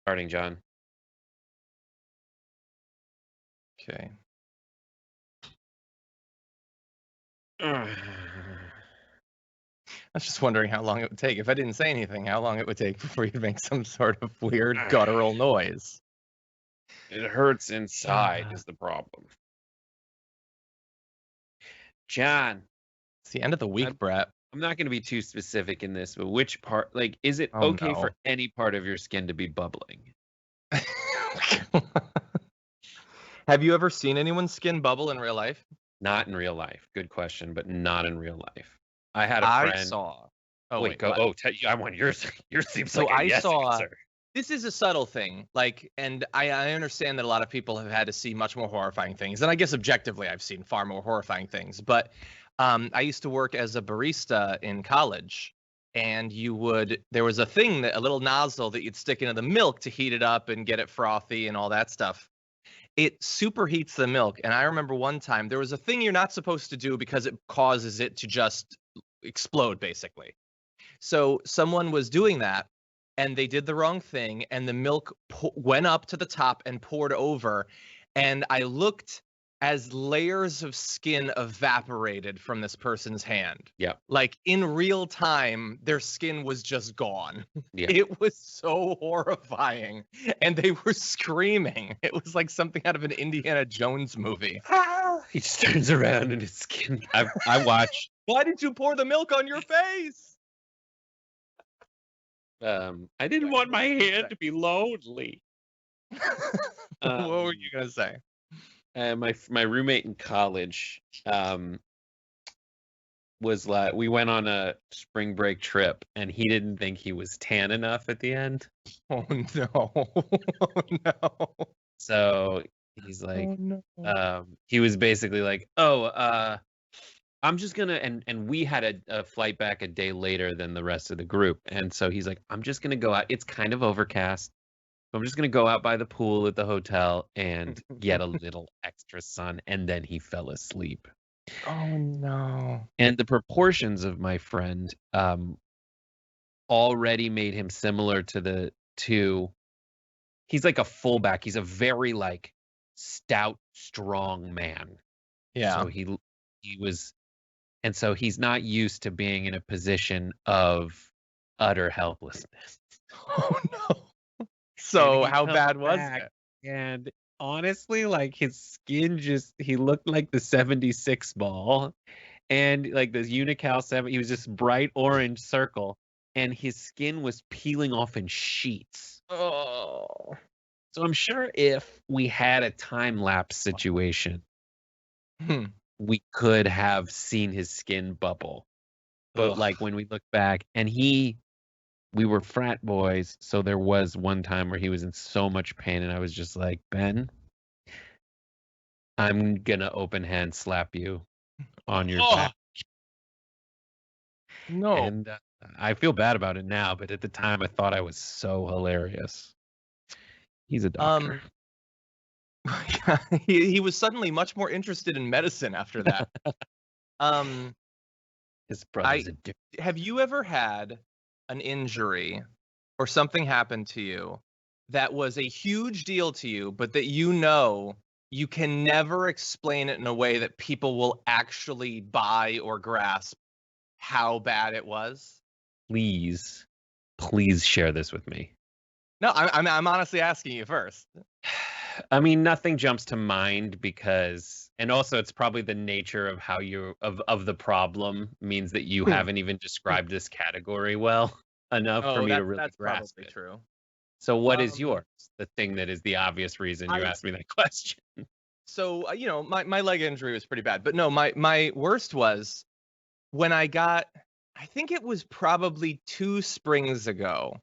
Starting, John. Okay. Ugh. I was just wondering how long it would take. If I didn't say anything, how long it would take before you'd make some sort of weird guttural noise. It hurts inside is the problem. John, It's the end of the week, Brett. I'm not going to be too specific in this, but which part, like, is it Oh, okay no. for any part of your skin to be bubbling? Have you ever seen anyone's skin bubble in real life? Not in real life. Good question, but not in real life. I had a I friend. saw. Oh, Wait, wait, go. what? Oh, I want yours. Yours seems So like a I yes saw. answer. This is a subtle thing, like, and I understand that a lot of people have had to see much more horrifying things, and I guess objectively, I've seen far more horrifying things. But I used to work as a barista in college, and there was a thing, a little nozzle that you'd stick into the milk to heat it up and get it frothy and all that stuff. It superheats the milk, and I remember one time there was a thing you're not supposed to do because it causes it to just explode, basically. So someone was doing that, and they did the wrong thing, and the milk went up to the top and poured over, and I looked as layers of skin evaporated from this person's hand. Yeah. Like in real time, their skin was just gone. Yeah. It was so horrifying, and they were screaming. It was like something out of an Indiana Jones movie. He just turns around and his skin. I watched. Why did you pour the milk on your face? I didn't want my hand to be lonely. What were you gonna say? My roommate in college was like, we went on a spring break trip, and he didn't think he was tan enough at the end. Oh no! Oh no! So he's like, Oh no! he was basically like, oh, I'm just gonna, and we had a flight back a day later than the rest of the group, and so he's like, I'm just gonna go out. It's kind of overcast, so I'm just gonna go out by the pool at the hotel and get a little extra sun. And then he fell asleep. Oh no! And the proportions of my friend already made him similar to the two. He's like a fullback. He's a very like stout, strong man. Yeah. So he was. And so he's not used to being in a position of utter helplessness. Oh no! So how bad was it? And honestly, like his skin he looked like the 76 ball, and like the Unical 7, he was just bright orange circle, and his skin was peeling off in sheets. Oh. So I'm sure if we had a time lapse situation, we could have seen his skin bubble. But like when we look back, and we were frat boys, so there was one time where he was in so much pain, and I was just like, Ben, I'm gonna open hand slap you on your back. No. And I feel bad about it now, but at the time I thought I was so hilarious. He's a doctor. He was suddenly much more interested in medicine after that. His brother's a dude. Have you ever had an injury or something happened to you that was a huge deal to you, but that you can never explain it in a way that people will actually buy or grasp how bad it was? Please share this with me. No, I'm honestly asking you first. I mean, nothing jumps to mind because, and also it's probably the nature of how of the problem means that you haven't even described this category well enough for me to really that's grasp probably it. true. So what is yours? The thing that is the obvious reason you asked me that question. So, my leg injury was pretty bad, but no, my worst was when I think it was probably 2 springs ago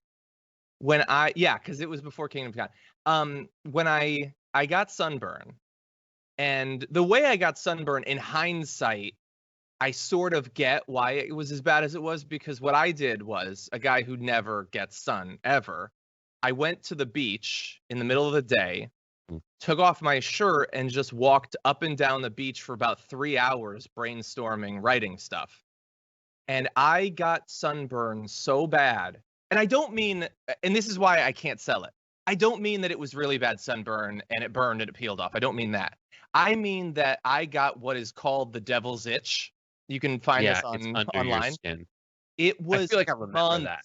because it was before Kingdom Come. When I got sunburn, and the way I got sunburn in hindsight, I sort of get why it was as bad as it was, because what I did was, a guy who never gets sun ever, I went to the beach in the middle of the day, took off my shirt, and just walked up and down the beach for about 3 hours brainstorming, writing stuff. And I got sunburn so bad. And I don't mean, and this is why I can't sell it. I don't mean that it was really bad sunburn and it burned and it peeled off. I don't mean that. I mean that I got what is called the devil's itch. You can find this it's on under your online. skin. It I was feel like I remember that.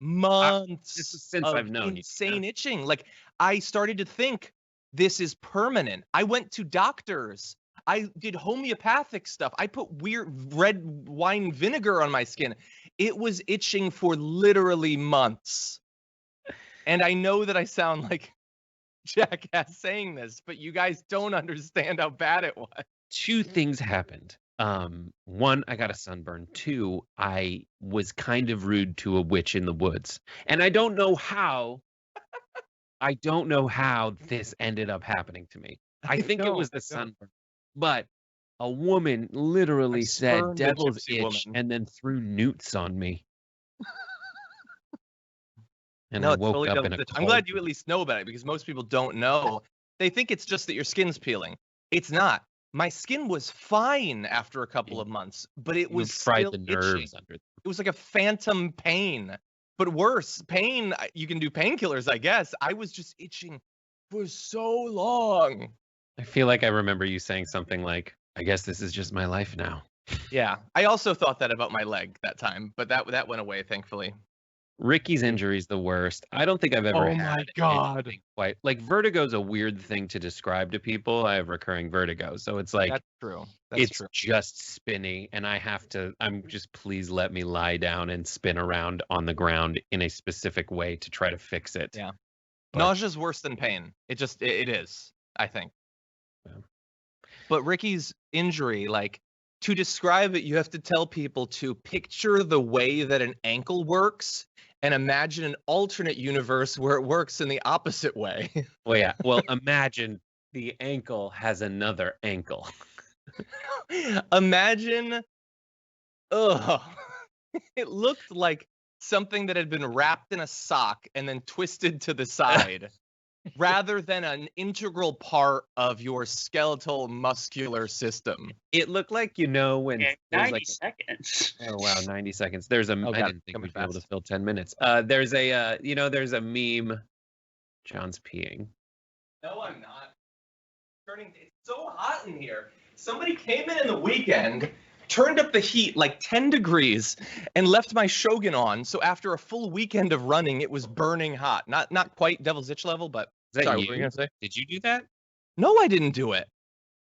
months This is since of I've known you. insane itching. Like, I started to think this is permanent. I went to doctors. I did homeopathic stuff. I put weird red wine vinegar on my skin. It was itching for literally months. And I know that I sound like jackass saying this, but you guys don't understand how bad it was. 2 things happened. 1, I got a sunburn. 2, I was kind of rude to a witch in the woods. And I don't know how this ended up happening to me. I think it was the sunburn. But a woman literally said devil's itch and then threw newts on me. And I woke up in a cold. I'm glad you at least know about it, because most people don't know. They think it's just that your skin's peeling. It's not. My skin was fine after a couple of months, but it was fried still the nerves itching. under. It was like a phantom pain, but worse. Pain, you can do painkillers, I guess. I was just itching for so long. I feel like I remember you saying something like, I guess this is just my life now. Yeah, I also thought that about my leg that time, but that went away, thankfully. Ricky's injury is the worst. I don't think I've ever had my God. anything quite like vertigo is a weird thing to describe to people. I have recurring vertigo, so it's like that's true. It's just spinny, and I'm just, please let me lie down and spin around on the ground in a specific way to try to fix it. Yeah, nausea's worse than pain. It is, I think. Yeah. But Ricky's injury, like, to describe it, you have to tell people to picture the way that an ankle works and imagine an alternate universe where it works in the opposite way. Well, yeah. Well, imagine the ankle has another ankle. Imagine, it looked like something that had been wrapped in a sock and then twisted to the side. Rather than an integral part of your skeletal muscular system. It looked like, when 90 seconds. Oh wow, 90 seconds. I didn't think we'd be able to fill 10 minutes. There's a meme. John's peeing. No, I'm not. It's so hot in here. Somebody came in the weekend, turned up the heat like 10 degrees, and left my Shogun on. So after a full weekend of running, it was burning hot. Not quite Devil's Itch level, but Is that sorry, you? what were you gonna say? Did you do that? No, I didn't do it.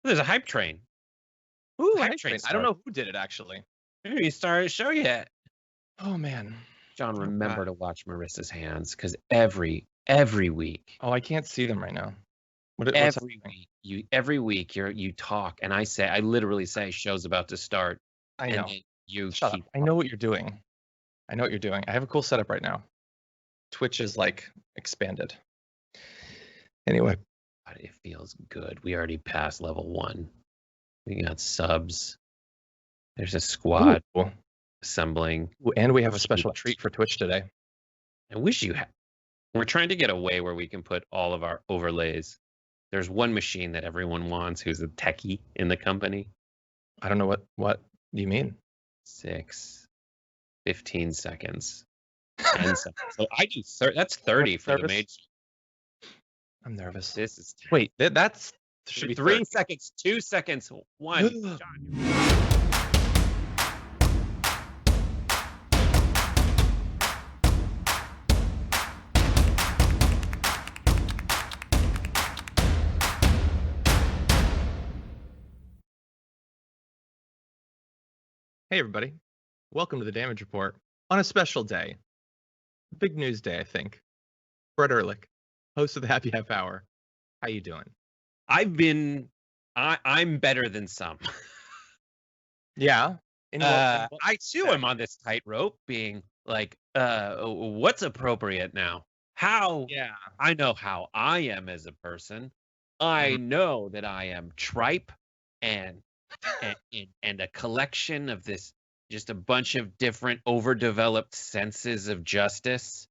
There's a hype train. Ooh, Hype hype train train. I don't know who did it actually. Maybe you started a show yet. Oh man. John, remember to watch Marissa's hands, because every week. Oh, I can't see them right now. Every week you talk, and I literally say show's about to start. I know. You shut up. I know what you're doing. I have a cool setup right now. Twitch is like expanded. Anyway, it feels good. We already passed level 1. We got subs. There's a squad assembling. Ooh, and we have a special treat for Twitch today. I wish you had. We're trying to get a way where we can put all of our overlays. There's one machine that everyone wants who's a techie in the company. I don't know what do you mean? 6, 15 seconds, 10 seconds. So I do that's 30 for the mage. I'm nervous. This is wait. That's should be 3 seconds, 2 seconds, 1. John, Hey everybody, welcome to the Damage Report on a special day. Big news day, I think. Brett Erlich, host of the Happy Half Hour. How you doing? I'm better than some. Yeah. I too am on this tightrope, being like, what's appropriate now? How? Yeah. I know how I am as a person. I know that I am tripe and a collection of just a bunch of different overdeveloped senses of justice.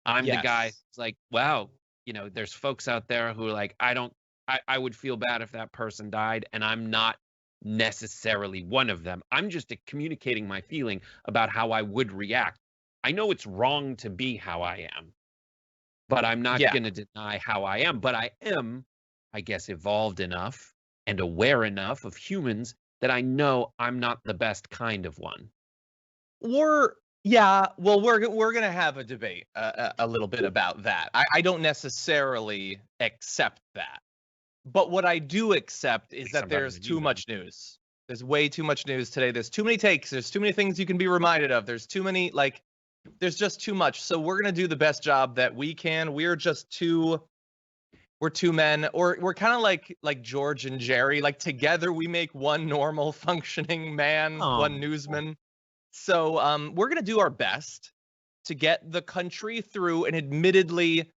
I'm the guy who's like, wow, there's folks out there who are like, I would feel bad if that person died, and I'm not necessarily one of them. I'm just communicating my feeling about how I would react. I know it's wrong to be how I am, but I'm not going to deny how I am. But I am, I guess, evolved enough and aware enough of humans that I know I'm not the best kind of one. We're gonna have a debate a little bit about that. I don't necessarily accept that, but what I do accept is that there's too much news. There's way too much news today. There's too many takes. There's too many things you can be reminded of. There's too many, there's just too much. So we're gonna do the best job that we can. We're two men, or we're kind of like George and Jerry. Like together we make one normal functioning man, one newsman. So we're going to do our best to get the country through an admittedly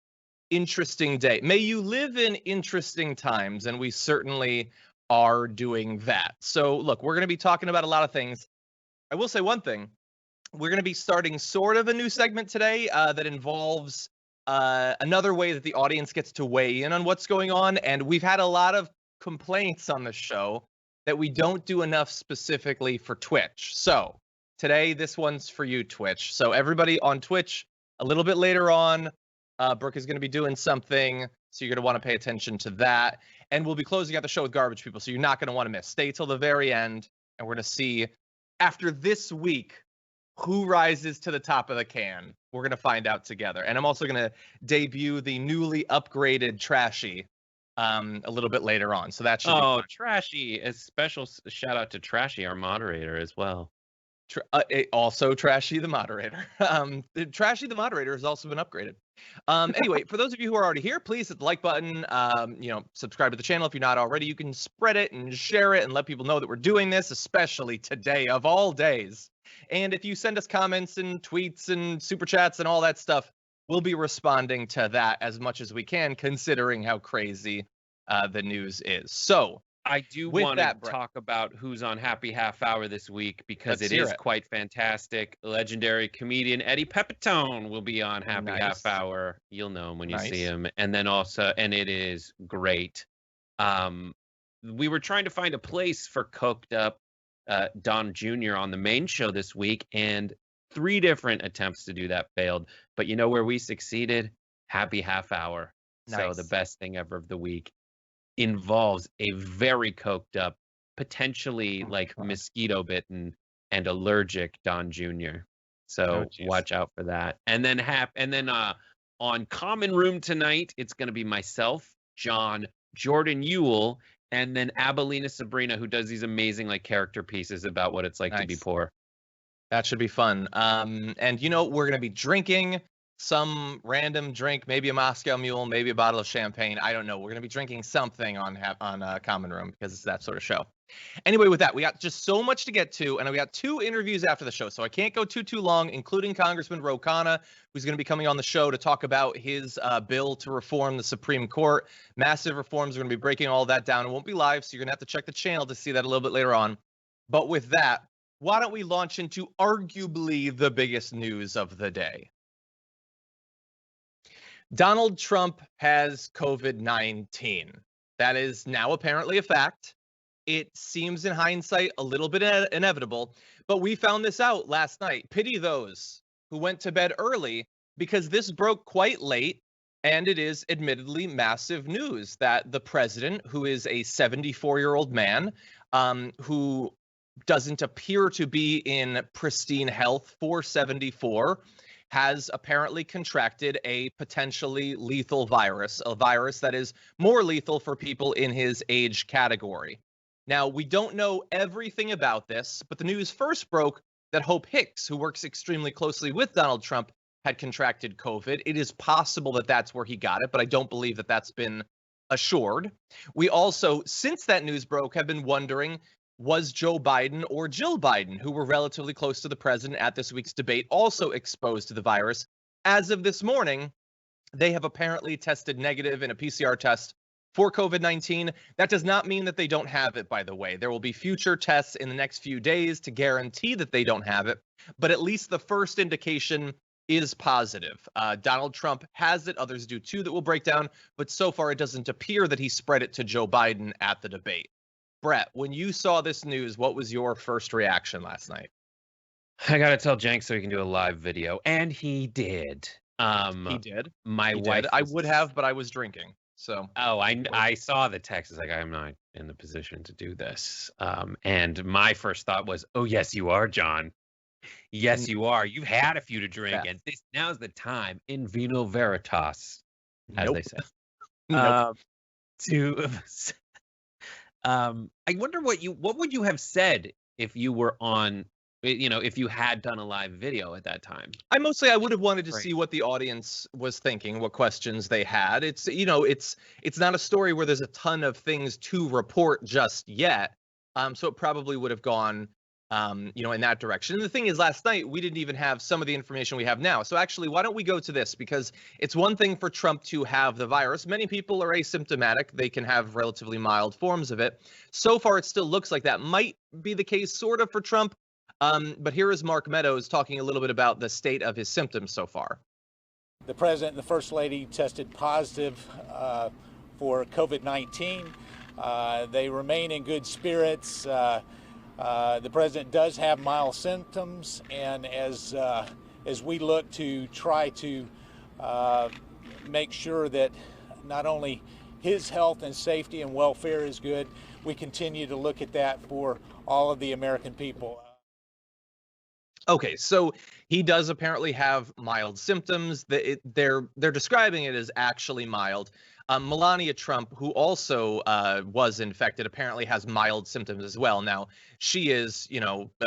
interesting day. May you live in interesting times, and we certainly are doing that. So look, we're going to be talking about a lot of things. I will say one thing. We're going to be starting sort of a new segment today that involves another way that the audience gets to weigh in on what's going on. And we've had a lot of complaints on the show that we don't do enough specifically for Twitch. So today, this one's for you, Twitch. So everybody on Twitch, a little bit later on, Brooke is going to be doing something, so you're going to want to pay attention to that. And we'll be closing out the show with Garbage People, so you're not going to want to miss. Stay till the very end, and we're going to see, after this week, who rises to the top of the can. We're going to find out together. And I'm also going to debut the newly upgraded Trashy a little bit later on. So that should be fun. Trashy. A special shout out to Trashy, our moderator, as well. Also Trashy the moderator. Trashy the moderator has also been upgraded. Anyway, for those of you who are already here, please hit the like button. Subscribe to the channel if you're not already. You can spread it and share it and let people know that we're doing this, especially today of all days. And if you send us comments and tweets and super chats and all that stuff, we'll be responding to that as much as we can, considering how crazy the news is. So I do want to talk about who's on Happy Half Hour this week, because it is quite fantastic. Legendary comedian Eddie Pepitone will be on Happy Half Hour. You'll know him when you see him. And then also, and it is great. We were trying to find a place for Coked Up Don Jr. on the main show this week, and 3 different attempts to do that failed. But you know where we succeeded? Happy Half Hour. So the best thing ever of the week involves a very coked up, potentially mosquito bitten and allergic Don Jr. So watch out for that. And then on Common Room tonight, it's going to be myself, John, Jordan Ewell, and then Abelina Sabrina, who does these amazing character pieces about what it's like to be poor. That should be fun. And we're going to be drinking some random drink, maybe a Moscow Mule, maybe a bottle of champagne. I don't know. We're going to be drinking something on Common Room, because it's that sort of show. Anyway, with that, we got just so much to get to, and we got 2 interviews after the show, so I can't go too long, including Congressman Ro Khanna, who's going to be coming on the show to talk about his bill to reform the Supreme Court. Massive reforms. We're going to be breaking all that down. It won't be live, so you're going to have to check the channel to see that a little bit later on. But with that, why don't we launch into arguably the biggest news of the day? Donald Trump has COVID-19. That is now apparently a fact. It seems in hindsight a little bit inevitable, but we found this out last night. Pity those who went to bed early, because this broke quite late, and it is admittedly massive news that the president, who is a 74-year-old man, who doesn't appear to be in pristine health for 74, has apparently contracted a potentially lethal virus, a virus that is more lethal for people in his age category. Now, we don't know everything about this, but the news first broke that Hope Hicks, who works extremely closely with Donald Trump, had contracted COVID. It is possible that that's where he got it, but I don't believe that that's been assured. We also, since that news broke, have been wondering, was Joe Biden or Jill Biden, who were relatively close to the president at this week's debate, also exposed to the virus? As of this morning, they have apparently tested negative in a PCR test for COVID-19. That does not mean that they don't have it, by the way. There will be future tests in the next few days to guarantee that they don't have it, but at least the first indication is positive. Donald Trump has it. Others do too, that we'll break down, but so far it doesn't appear that he spread it to Joe Biden at the debate. Brett, when you saw this news, what was your first reaction last night? I got to tell Jank so he can do a live video, and he did. He did. My He wife. did. I would have, but I was drinking. So. Oh, I saw the text. It's like, I'm not in the position to do this. And my first thought was, oh yes, you are, John. Yes, you are. You've had a few to drink, and now's the time. In vino veritas, as they say. Nope. I wonder what would you have said if you were on, if you had done a live video at that time? I would have wanted to see what the audience was thinking, what questions they had. It's not a story where there's a ton of things to report just yet. So it probably would have gone in that direction. And the thing is, last night we didn't even have some of the information we have now. So actually, why don't we go to this? Because it's one thing for Trump to have the virus. Many people are asymptomatic. They can have relatively mild forms of it. So far, it still looks like that might be the case sort of for Trump. But here is Mark Meadows talking a little bit about the state of his symptoms so far. The President and the First Lady tested positive for COVID-19. They remain in good spirits. The President does have mild symptoms, and as we look to try to make sure that not only his health and safety and welfare is good, we continue to look at that for all of the American people. Okay, so he does apparently have mild symptoms. They're describing it as actually mild. Melania Trump, who also was infected, apparently has mild symptoms as well. Now, she is,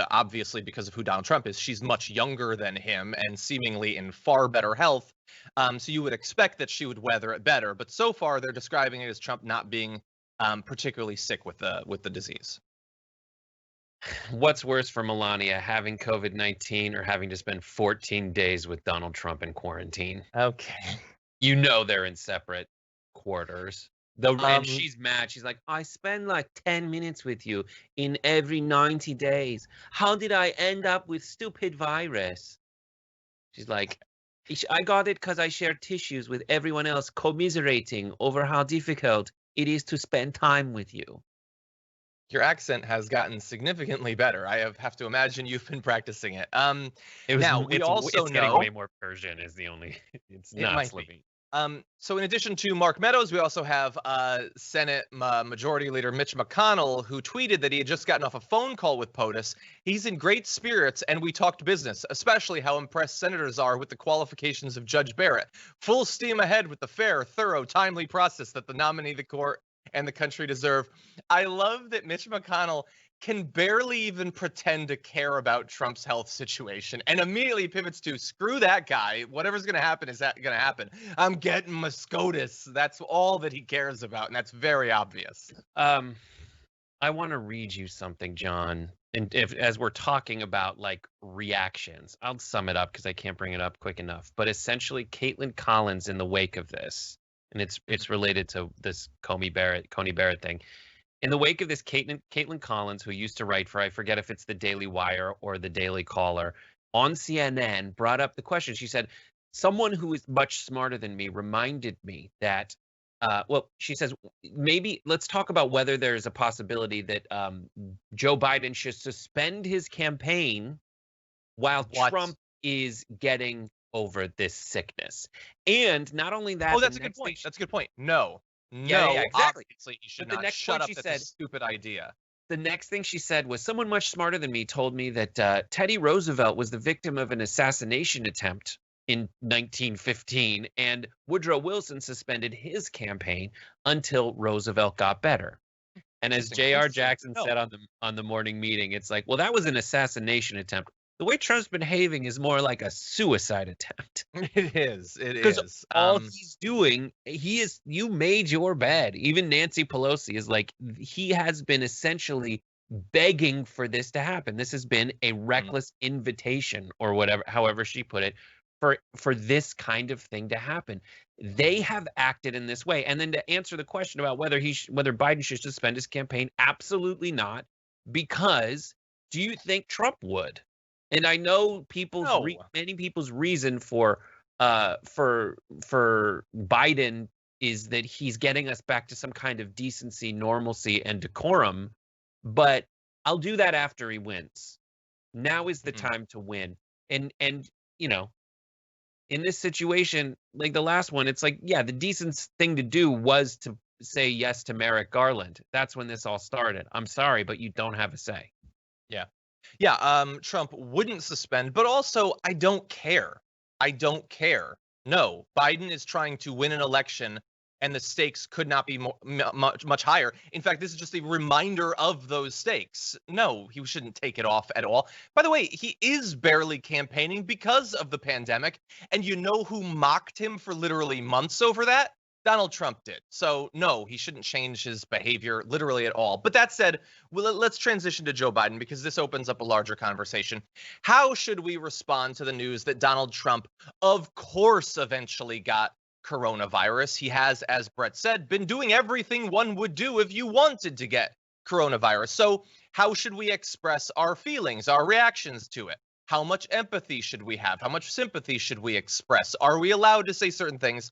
obviously because of who Donald Trump is, she's much younger than him and seemingly in far better health. So you would expect that she would weather it better. But so far, they're describing it as Trump not being particularly sick with the disease. What's worse for Melania, having COVID-19 or having to spend 14 days with Donald Trump in quarantine? Okay. They're in separate quarters. And she's mad. She's like, I spend like 10 minutes with you in every 90 days. How did I end up with stupid virus? She's like, I got it because I share tissues with everyone else, commiserating over how difficult it is to spend time with you. Your accent has gotten significantly better. I have to imagine you've been practicing it. It's getting way more Persian is the only. It's not slipping. So in addition to Mark Meadows, we also have Senate Majority Leader Mitch McConnell, who tweeted that he had just gotten off a phone call with POTUS. He's in great spirits, and we talked business, especially how impressed senators are with the qualifications of Judge Barrett. Full steam ahead with the fair, thorough, timely process that the nominee, the court, and the country deserve. I love that Mitch McConnell can barely even pretend to care about Trump's health situation and immediately pivots to screw that guy. Whatever's going to happen is going to happen. I'm getting my SCOTUS. That's all that he cares about. And that's very obvious. I want to read you something, John. And as we're talking about like reactions, I'll sum it up because I can't bring it up quick enough. But essentially, Caitlin Collins, in the wake of this, and it's related to this Coney Barrett thing. In the wake of this, Caitlin Collins, who used to write for, I forget if it's the Daily Wire or the Daily Caller, on CNN, brought up the question. She said, someone who is much smarter than me reminded me that, she says, maybe let's talk about whether there's a possibility that Joe Biden should suspend his campaign while Trump is getting over this sickness. And not only that. Oh, that's a good point. That's a good point. No, exactly. Obviously, he should not shut up. That's a stupid idea. The next thing she said was, someone much smarter than me told me that Teddy Roosevelt was the victim of an assassination attempt in 1915, and Woodrow Wilson suspended his campaign until Roosevelt got better. And as J.R. Jackson said on the morning meeting, it's like, well, that was an assassination attempt. The way Trump's behaving is more like a suicide attempt. It is. Because all he's doing, you made your bed. Even Nancy Pelosi is like, he has been essentially begging for this to happen. This has been a reckless invitation, or whatever, however she put it, for this kind of thing to happen. They have acted in this way. And then to answer the question about whether Biden should suspend his campaign, absolutely not. Because do you think Trump would? And I know many people's reason for Biden is that he's getting us back to some kind of decency, normalcy, and decorum. But I'll do that after he wins. Now is the time to win. And in this situation, like the last one, it's like, yeah, the decent thing to do was to say yes to Merrick Garland. That's when this all started. I'm sorry, but you don't have a say. Yeah. Yeah, Trump wouldn't suspend, but also I don't care. I don't care. No, Biden is trying to win an election, and the stakes could not be much higher. In fact, this is just a reminder of those stakes. No, he shouldn't take it off at all. By the way, he is barely campaigning because of the pandemic, and you know who mocked him for literally months over that? Donald Trump did. So no, he shouldn't change his behavior literally at all. But that said, let's transition to Joe Biden because this opens up a larger conversation. How should we respond to the news that Donald Trump, of course, eventually got coronavirus? He has, as Brett said, been doing everything one would do if you wanted to get coronavirus. So how should we express our feelings, our reactions to it? How much empathy should we have? How much sympathy should we express? Are we allowed to say certain things?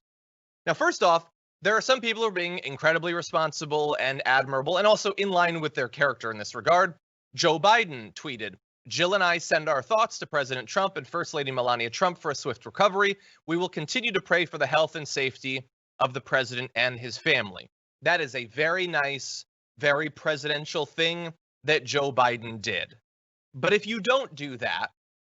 Now, first off, there are some people who are being incredibly responsible and admirable and also in line with their character in this regard. Joe Biden tweeted, "Jill and I send our thoughts to President Trump and First Lady Melania Trump for a swift recovery. We will continue to pray for the health and safety of the president and his family." That is a very nice, very presidential thing that Joe Biden did. But if you don't do that,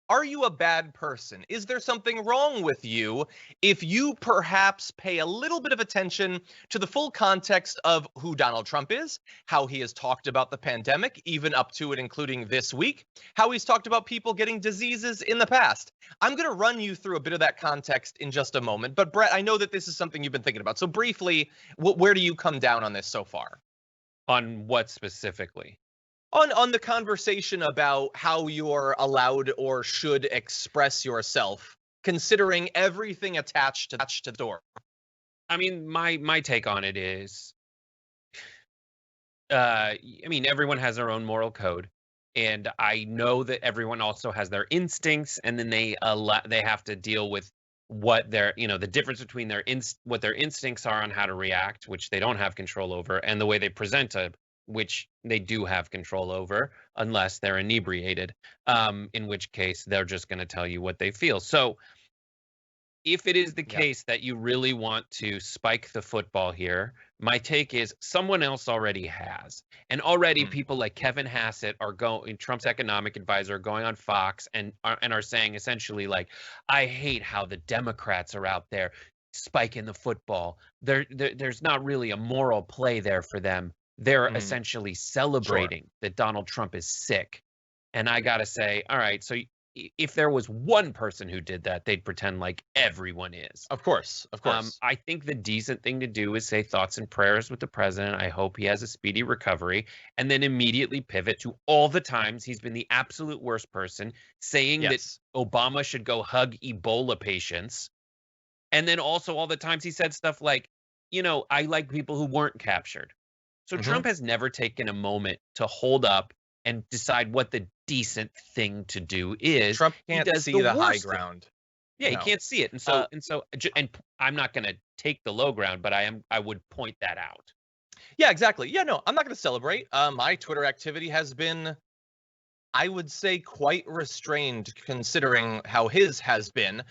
are you a bad person? Is there something wrong with you if you perhaps pay a little bit of attention to the full context of who Donald Trump is, how he has talked about the pandemic, even up to and including this week, how he's talked about people getting diseases in the past? I'm going to run you through a bit of that context in just a moment. But Brett, I know that this is something you've been thinking about. So briefly, where do you come down on this so far? On what specifically? On the conversation about how you're allowed or should express yourself, considering everything attached to the door. I mean, my take on it is, I mean, everyone has their own moral code, and I know that everyone also has their instincts, and then they have to deal with what their, the difference between what their instincts are on how to react, which they don't have control over, and the way they present which they do have control over, unless they're inebriated, in which case they're just going to tell you what they feel. So if it is the case that you really want to spike the football here, my take is someone else already has. And already people like Kevin Hassett Trump's economic advisor, going on Fox and are saying essentially like, I hate how the Democrats are out there spiking the football. There's not really a moral play there for them. They're essentially celebrating that Donald Trump is sick. And I got to say, all right, so if there was one person who did that, they'd pretend like everyone is. Of course. I think the decent thing to do is say thoughts and prayers with the president. I hope he has a speedy recovery, and then immediately pivot to all the times he's been the absolute worst person, saying that Obama should go hug Ebola patients. And then also all the times he said stuff like, I like people who weren't captured. So Trump has never taken a moment to hold up and decide what the decent thing to do is. Trump can't see the high ground. Yeah, he can't see it. And I'm not going to take the low ground, but I would point that out. Yeah, exactly. Yeah, no, I'm not going to celebrate. My Twitter activity has been, I would say, quite restrained considering how his has been.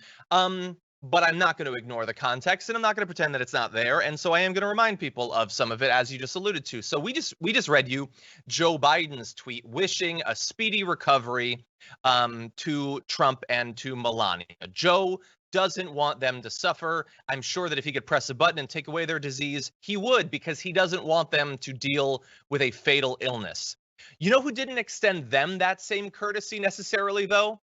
But I'm not going to ignore the context, and I'm not going to pretend that it's not there. And so I am going to remind people of some of it, as you just alluded to. So we just read you Joe Biden's tweet wishing a speedy recovery to Trump and to Melania. Joe doesn't want them to suffer. I'm sure that if he could press a button and take away their disease, he would, because he doesn't want them to deal with a fatal illness. You know who didn't extend them that same courtesy necessarily, though?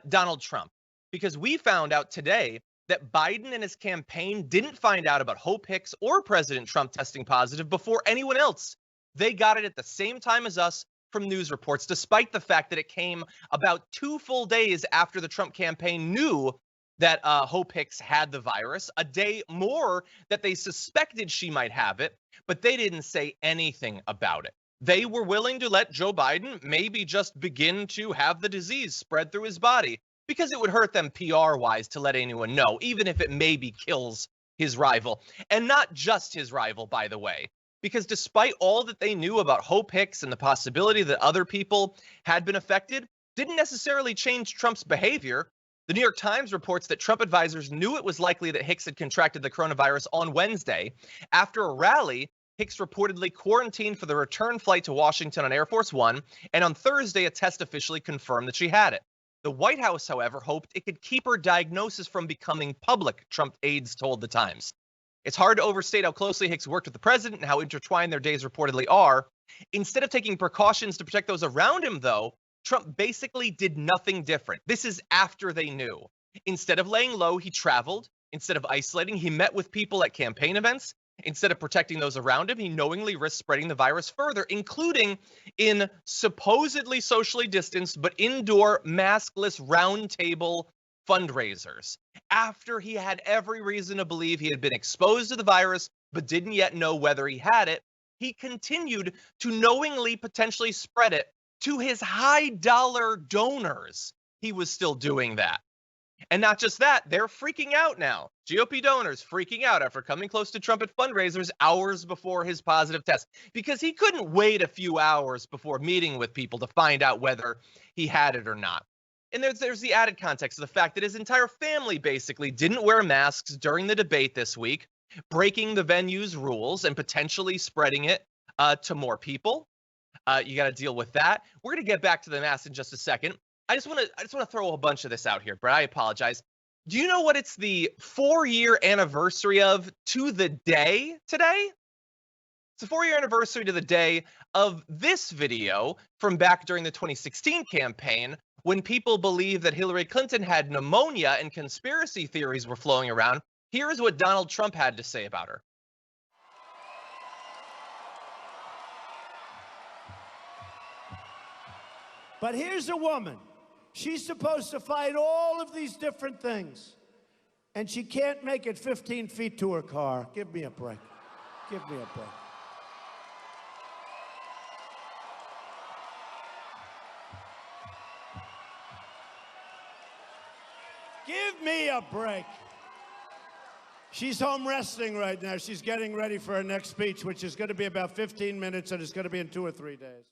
Donald Trump. Because we found out today that Biden and his campaign didn't find out about Hope Hicks or President Trump testing positive before anyone else. They got it at the same time as us from news reports, despite the fact that it came about 2 full days after the Trump campaign knew that Hope Hicks had the virus, a day more that they suspected she might have it, but they didn't say anything about it. They were willing to let Joe Biden maybe just begin to have the disease spread through his body, because it would hurt them PR-wise to let anyone know, even if it maybe kills his rival. And not just his rival, by the way, because despite all that they knew about Hope Hicks and the possibility that other people had been affected, didn't necessarily change Trump's behavior. The New York Times reports that Trump advisors knew it was likely that Hicks had contracted the coronavirus on Wednesday. After a rally, Hicks reportedly quarantined for the return flight to Washington on Air Force One, and on Thursday, a test officially confirmed that she had it. The White House, however, hoped it could keep her diagnosis from becoming public, Trump aides told the Times. It's hard to overstate how closely Hicks worked with the president and how intertwined their days reportedly are. Instead of taking precautions to protect those around him, though, Trump basically did nothing different. This is after they knew. Instead of laying low, he traveled. Instead of isolating, he met with people at campaign events. Instead of protecting those around him, he knowingly risked spreading the virus further, including in supposedly socially distanced but indoor maskless roundtable fundraisers. After he had every reason to believe he had been exposed to the virus but didn't yet know whether he had it, he continued to knowingly potentially spread it to his high-dollar donors. He was still doing that. And not just that, they're freaking out now. GOP donors freaking out after coming close to Trump at fundraisers hours before his positive test, because he couldn't wait a few hours before meeting with people to find out whether he had it or not. And there's the added context of the fact that his entire family basically didn't wear masks during the debate this week, breaking the venue's rules and potentially spreading it to more people. You got to deal with that. We're going to get back to the mask in just a second. I just want to throw a bunch of this out here, Brett. I apologize. Do you know what it's the 4-year anniversary of to the day today? It's the 4-year anniversary to the day of this video from back during the 2016 campaign, when people believed that Hillary Clinton had pneumonia and conspiracy theories were flowing around. Here's what Donald Trump had to say about her. But here's a woman. She's supposed to fight all of these different things, and she can't make it 15 feet to her car. Give me a break. Give me a break. Give me a break. She's home resting right now. She's getting ready for her next speech, which is going to be about 15 minutes, and it's going to be in 2 or 3 days.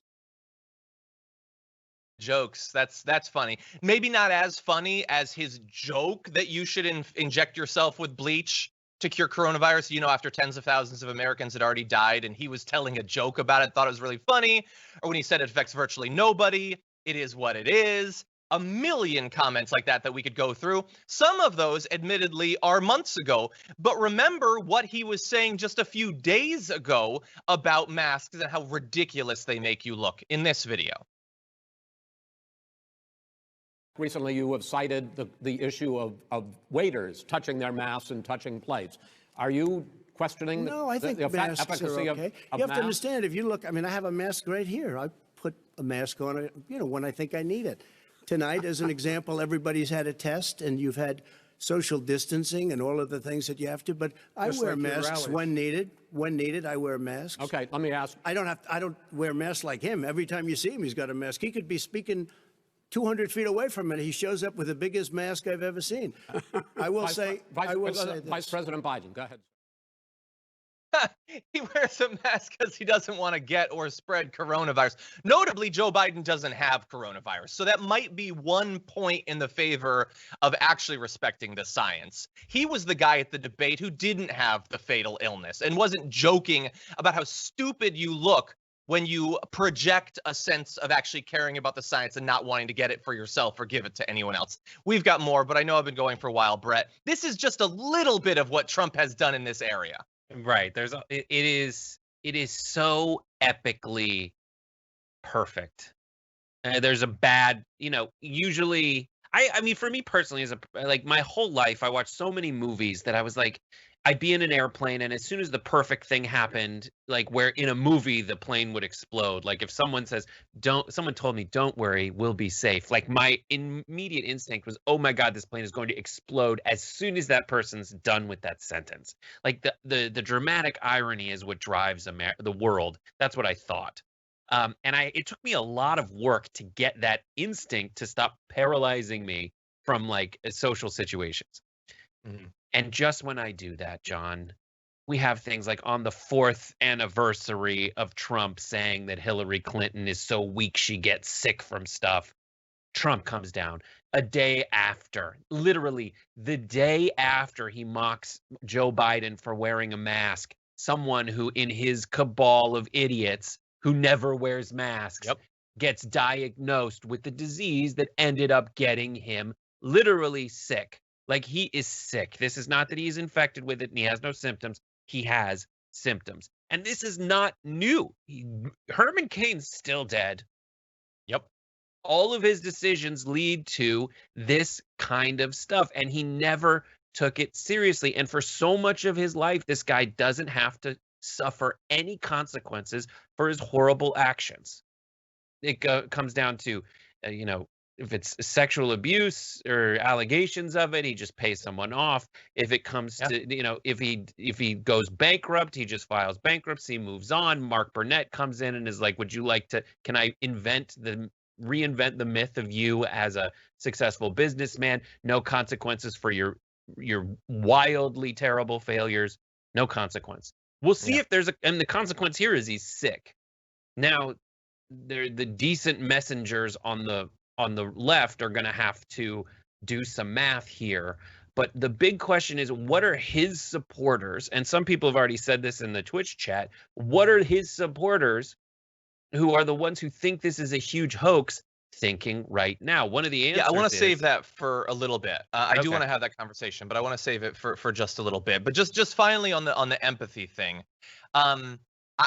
Jokes. That's funny. Maybe not as funny as his joke that you should inject yourself with bleach to cure coronavirus, you know, after tens of thousands of Americans had already died, and he was telling a joke about it, thought it was really funny, or when he said it affects virtually nobody, it is what it is. A million comments like that we could go through. Some of those, admittedly, are months ago. But remember what he was saying just a few days ago about masks and how ridiculous they make you look in this video. Recently, you have cited the issue of waiters touching their masks and touching plates. Are you questioning no, I think the masks efficacy are okay. of you have masks? to understand, if you look, I mean, I have a mask right here. I put a mask on, when I think I need it. Tonight, as an example, everybody's had a test, and you've had social distancing and all of the things that you have to. But I wear masks when needed. When needed, I wear masks. Okay, let me ask. I don't wear masks like him. Every time you see him, he's got a mask. He could be speaking 200 feet away from it. He shows up with the biggest mask I've ever seen. I will say this. Vice President Biden, go ahead. He wears a mask because he doesn't want to get or spread coronavirus. Notably, Joe Biden doesn't have coronavirus. So that might be one point in the favor of actually respecting the science. He was the guy at the debate who didn't have the fatal illness and wasn't joking about how stupid you look when you project a sense of actually caring about the science and not wanting to get it for yourself or give it to anyone else. We've got more, but I know I've been going for a while, Brett. This is just a little bit of what Trump has done in this area. Right. It is so epically perfect. There's a bad, usually I mean, for me personally, my whole life, I watched so many movies that I was like, I'd be in an airplane, and as soon as the perfect thing happened, like where in a movie the plane would explode, like if someone says, someone told me, don't worry, we'll be safe. Like my immediate instinct was, oh my God, this plane is going to explode as soon as that person's done with that sentence. Like the dramatic irony is what drives the world. That's what I thought. And it took me a lot of work to get that instinct to stop paralyzing me from like social situations. Mm-hmm. And just when I do that, John, we have things like on the 4th anniversary of Trump saying that Hillary Clinton is so weak she gets sick from stuff. Trump comes down. a day after, literally the day after he mocks Joe Biden for wearing a mask, someone who in his cabal of idiots who never wears masks gets diagnosed with the disease that ended up getting him literally sick. Like, he is sick. This is not that he's infected with it and he has no symptoms. He has symptoms. And this is not new. Herman Cain's still dead. Yep. All of his decisions lead to this kind of stuff, and he never took it seriously. And for so much of his life, this guy doesn't have to suffer any consequences for his horrible actions. It comes down to, if it's sexual abuse or allegations of it, he just pays someone off. If it comes to, if he goes bankrupt, he just files bankruptcy, moves on. Mark Burnett comes in and is like, would you like to, can I reinvent the myth of you as a successful businessman? No consequences for your wildly terrible failures. No consequence. We'll see if there's and the consequence here is he's sick. Now, the decent messengers on the left are going to have to do some math here. But the big question is, what are his supporters? And some people have already said this in the Twitch chat. What are his supporters, who are the ones who think this is a huge hoax, thinking right now? One of the answers I want to save that for a little bit. I do want to have that conversation, but I want to save it for just a little bit. But just finally on the empathy thing,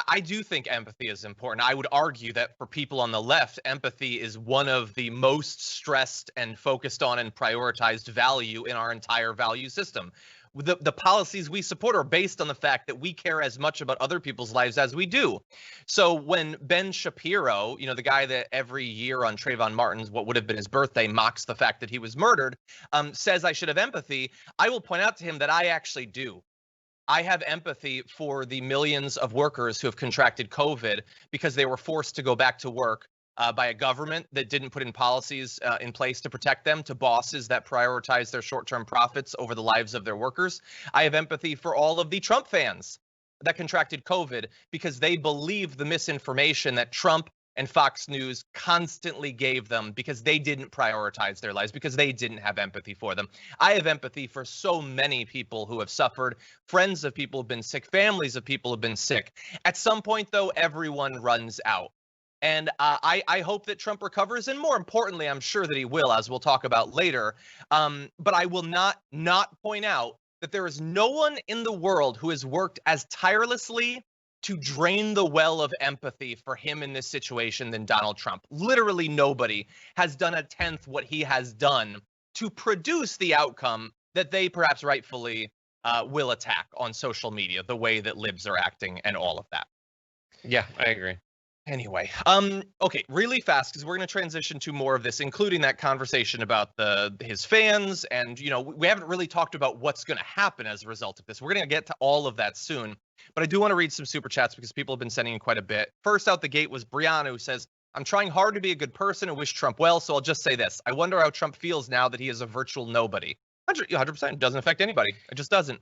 I do think empathy is important. I would argue that for people on the left, empathy is one of the most stressed and focused on and prioritized value in our entire value system. The policies we support are based on the fact that we care as much about other people's lives as we do. So when Ben Shapiro, the guy that every year on Trayvon Martin's, what would have been his birthday, mocks the fact that he was murdered, says I should have empathy, I will point out to him that I actually do. I have empathy for the millions of workers who have contracted COVID because they were forced to go back to work by a government that didn't put in policies in place to protect them, to bosses that prioritize their short-term profits over the lives of their workers. I have empathy for all of the Trump fans that contracted COVID because they believe the misinformation that Trump and Fox News constantly gave them because they didn't prioritize their lives, because they didn't have empathy for them. I have empathy for so many people who have suffered, friends of people who have been sick, families of people who have been sick. At some point, though, everyone runs out. And I hope that Trump recovers, and more importantly, I'm sure that he will, as we'll talk about later. But I will not point out that there is no one in the world who has worked as tirelessly to drain the well of empathy for him in this situation than Donald Trump. Literally nobody has done a tenth what he has done to produce the outcome that they perhaps rightfully will attack on social media, the way that libs are acting and all of that. Yeah, I agree. Anyway, okay, really fast, because we're going to transition to more of this, including that conversation about his fans, and we haven't really talked about what's going to happen as a result of this. We're going to get to all of that soon, but I do want to read some super chats because people have been sending in quite a bit. First out the gate was Brianna, who says, "I'm trying hard to be a good person and wish Trump well, so I'll just say this: I wonder how Trump feels now that he is a virtual nobody." 100% doesn't affect anybody. It just doesn't.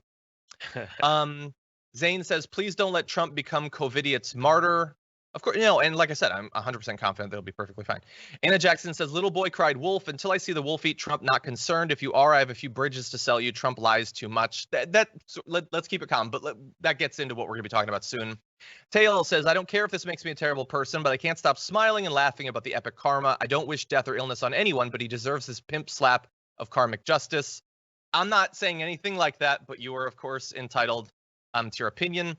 Zane says, "Please don't let Trump become COVIDiot's martyr." Of course, and like I said, I'm 100% confident they'll be perfectly fine. Anna Jackson says, "Little boy cried wolf. Until I see the wolf eat Trump, not concerned. If you are, I have a few bridges to sell you. Trump lies too much." Let's keep it calm, but that gets into what we're going to be talking about soon. Tail says, "I don't care if this makes me a terrible person, but I can't stop smiling and laughing about the epic karma. I don't wish death or illness on anyone, but he deserves this pimp slap of karmic justice." I'm not saying anything like that, but you are, of course, entitled to your opinion.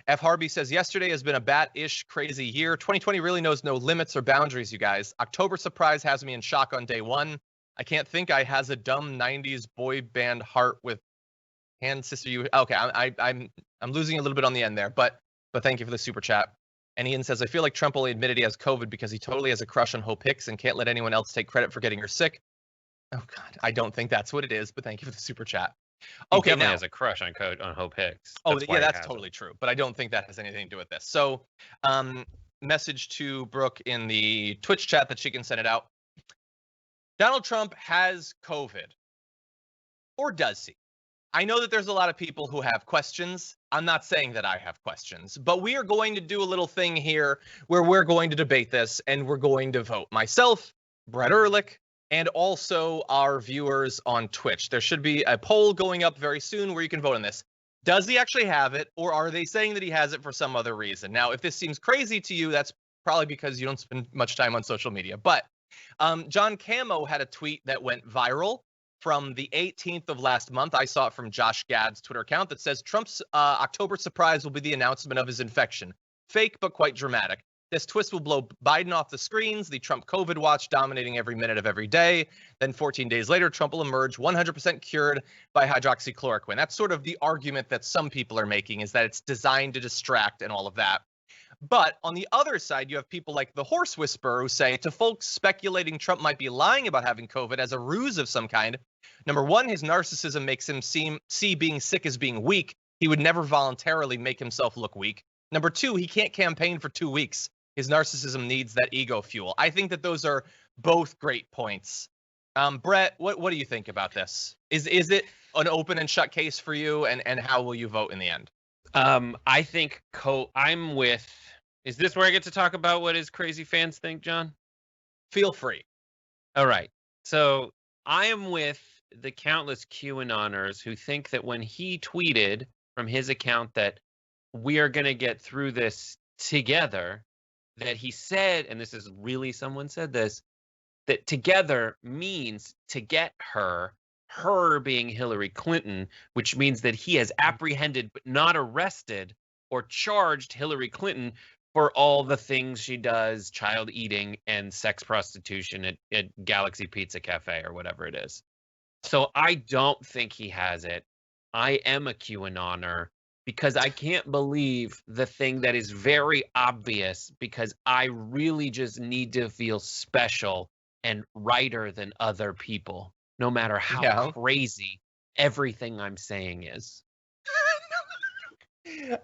F. Harvey says, "Yesterday has been a bat-ish crazy year. 2020 really knows no limits or boundaries, you guys. October surprise has me in shock on day one. I can't think I has a dumb 90s boy band heart with hand sister you." Okay, I'm losing a little bit on the end there, but thank you for the super chat. And Ian says, "I feel like Trump only admitted he has COVID because he totally has a crush on Hope Hicks and can't let anyone else take credit for getting her sick." Oh God, I don't think that's what it is, but thank you for the super chat. Okay, he definitely has a crush on Hope Hicks. That's totally true, but I don't think that has anything to do with this. So, message to Brooke in the Twitch chat that she can send it out. Donald Trump has COVID, or does he? I know that there's a lot of people who have questions. I'm not saying that I have questions, but we are going to do a little thing here where we're going to debate this and we're going to vote. Myself, Brett Erlich, and also our viewers on Twitch. There should be a poll going up very soon where you can vote on this. Does he actually have it, or are they saying that he has it for some other reason? Now, if this seems crazy to you, that's probably because you don't spend much time on social media. But John Camo had a tweet that went viral from the 18th of last month. I saw it from Josh Gad's Twitter account that says Trump's October surprise will be the announcement of his infection. Fake, but quite dramatic. This twist will blow Biden off the screens, the Trump COVID watch dominating every minute of every day. Then 14 days later, Trump will emerge 100% cured by hydroxychloroquine. That's sort of the argument that some people are making, is that it's designed to distract and all of that. But on the other side, you have people like the horse whisperer who say to folks speculating Trump might be lying about having COVID as a ruse of some kind, number one, his narcissism makes him see being sick as being weak. He would never voluntarily make himself look weak. Number two, he can't campaign for 2 weeks. His narcissism needs that ego fuel. I think that those are both great points. Brett, what do you think about this? Is it an open and shut case for you, and how will you vote in the end? I think I'm with. Is this where I get to talk about what his crazy fans think, John? Feel free. All right. So I am with the countless QAnoners who think that when he tweeted from his account that we are going to get through this together, that he said, and this is really someone said this, that together means to get her being Hillary Clinton, which means that he has apprehended but not arrested or charged Hillary Clinton for all the things she does, child eating and sex prostitution at Galaxy Pizza Cafe or whatever it is. So I don't think he has it. I am a QAnoner because I can't believe the thing that is very obvious, because I really just need to feel special and righter than other people, no matter how crazy everything I'm saying is.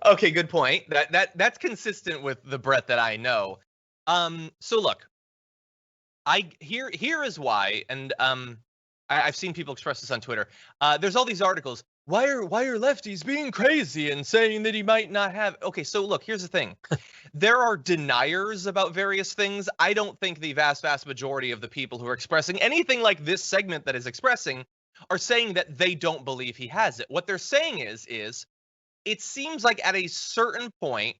Okay, good point. That's consistent with the Brett that I know. So look, here is why, and I've seen people express this on Twitter. There's all these articles. Why are lefties being crazy and saying that he might not have? Okay, so look, here's the thing. There are deniers about various things. I don't think the vast majority of the people who are expressing anything like this segment that is expressing are saying that they don't believe he has it. What they're saying is it seems like at a certain point,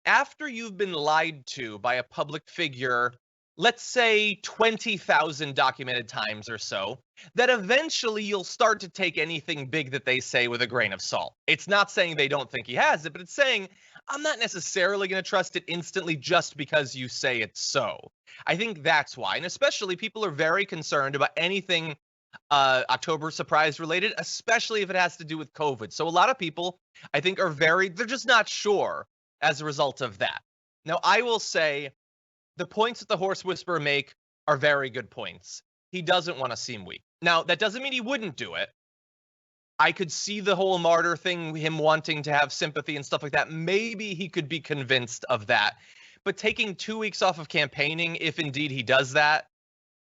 after you've been lied to by a public figure, let's say 20,000 documented times or so, that eventually you'll start to take anything big that they say with a grain of salt. It's not saying they don't think he has it, but it's saying, I'm not necessarily going to trust it instantly just because you say it's so. I think that's why. And especially people are very concerned about anything October surprise related, especially if it has to do with COVID. So a lot of people, I think, they're just not sure as a result of that. Now, I will say the points that the horse whisperer make are very good points. He doesn't want to seem weak. Now, that doesn't mean he wouldn't do it. I could see the whole martyr thing, him wanting to have sympathy and stuff like that. Maybe he could be convinced of that. But taking 2 weeks off of campaigning, if indeed he does that,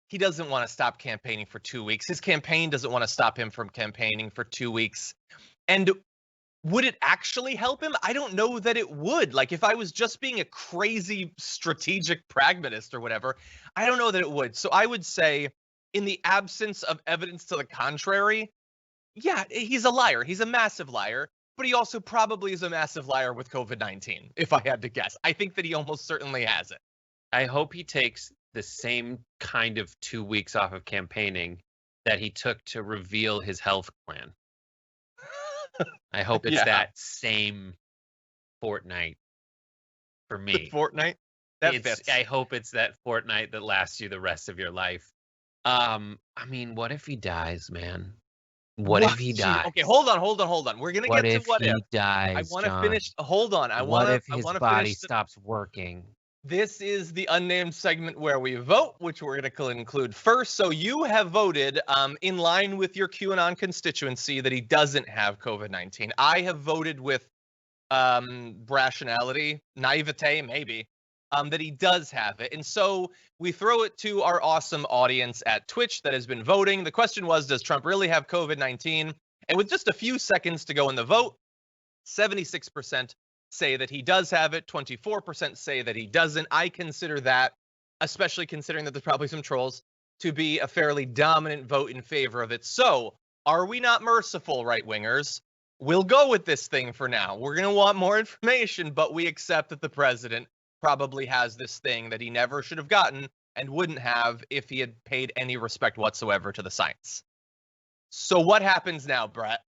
he doesn't want to stop campaigning for 2 weeks. His campaign doesn't want to stop him from campaigning for 2 weeks. And would it actually help him? I don't know that it would. Like, if I was just being a crazy strategic pragmatist or whatever, I don't know that it would. So I would say, in the absence of evidence to the contrary, yeah, he's a liar. He's a massive liar. But he also probably is a massive liar with COVID-19, if I had to guess. I think that he almost certainly has it. I hope he takes the same kind of 2 weeks off of campaigning that he took to reveal his health plan. I hope it's that same fortnight for me. The fortnight? I hope it's that fortnight that lasts you the rest of your life. I mean, what if he dies, man? What if he dies? Okay, hold on. We're gonna get to what if. Dies, I want to finish. Hold on. What if his body stops working? This is the unnamed segment where we vote, which we're going to include first. So you have voted in line with your QAnon constituency that he doesn't have COVID-19. I have voted with rationality, naivete, maybe, that he does have it. And so we throw it to our awesome audience at Twitch that has been voting. The question was, does Trump really have COVID-19? And with just a few seconds to go in the vote, 76% say that he does have it. 24% say that he doesn't. I consider that, especially considering that there's probably some trolls, to be a fairly dominant vote in favor of it. So, are we not merciful, right-wingers? We'll go with this thing for now. We're going to want more information, but we accept that the president probably has this thing that he never should have gotten and wouldn't have if he had paid any respect whatsoever to the science. So what happens now, Brett?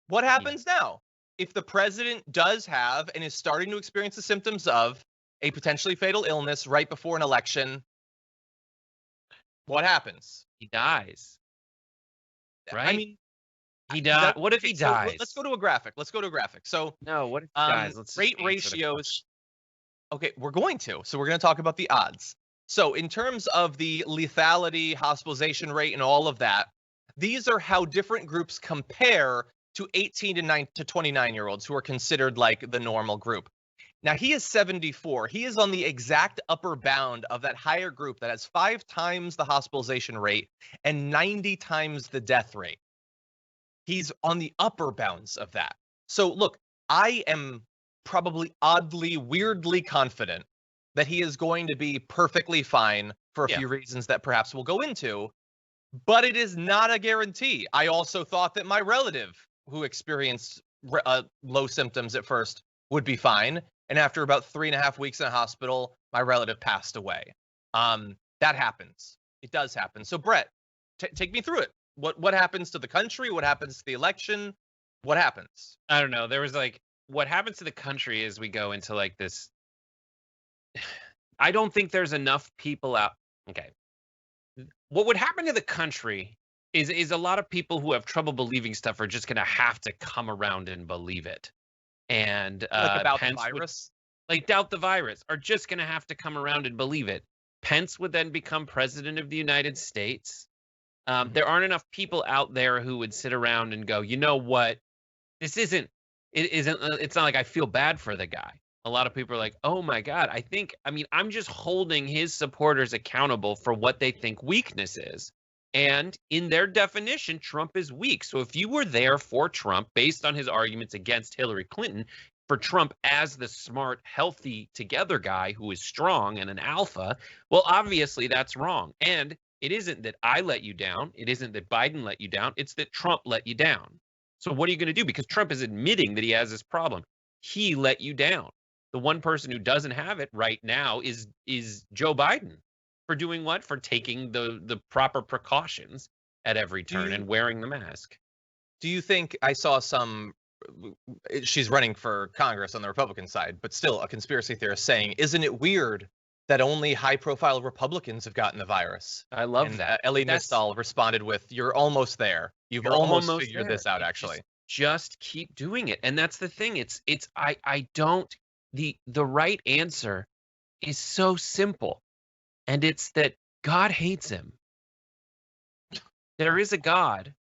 What happens now? If the president does have and is starting to experience the symptoms of a potentially fatal illness right before an election, what happens? He dies. Right? I mean, he dies. What if he dies? Let's go to a graphic. So no, what if he dies? Let's rate ratios. Okay, we're going to. So we're going to talk about the odds. So in terms of the lethality, hospitalization rate, and all of that, these are how different groups compare to 18 to 29-year-olds who are considered like the normal group. Now, he is 74. He is on the exact upper bound of that higher group that has 5 times the hospitalization rate and 90 times the death rate. He's on the upper bounds of that. So, look, I am probably oddly, weirdly confident that he is going to be perfectly fine for a few reasons that perhaps we'll go into, but it is not a guarantee. I also thought that my relative who experienced low symptoms at first would be fine. And after about 3.5 weeks in a hospital, my relative passed away. That happens. It does happen. So Brett, take me through it. What happens to the country? What happens to the election? What happens? I don't know. There was like, what happens to the country is we go into like this. I don't think there's enough people out. Okay. What would happen to the country is a lot of people who have trouble believing stuff are just going to have to come around and believe it. And like about Pence the virus? like doubt the virus are just going to have to come around and believe it. Pence would then become president of the United States. There aren't enough people out there who would sit around and go, you know what? It's not like I feel bad for the guy. A lot of people are like, oh my God, I'm just holding his supporters accountable for what they think weakness is. And in their definition, Trump is weak. So if you were there for Trump, based on his arguments against Hillary Clinton, for Trump as the smart, healthy, together guy who is strong and an alpha, well, obviously that's wrong. And it isn't that I let you down. It isn't that Biden let you down. It's that Trump let you down. So what are you going to do? Because Trump is admitting that he has this problem. He let you down. The one person who doesn't have it right now is Joe Biden. For doing what? For taking the proper precautions at every turn and wearing the mask. Do you think I saw she's running for Congress on the Republican side, but still a conspiracy theorist saying, isn't it weird that only high-profile Republicans have gotten the virus? I love that. Ellie Nistal responded with, you're almost there. You're almost figured this out, actually. Just keep doing it. And that's the thing. The right answer is so simple. And it's that God hates him. There is a God,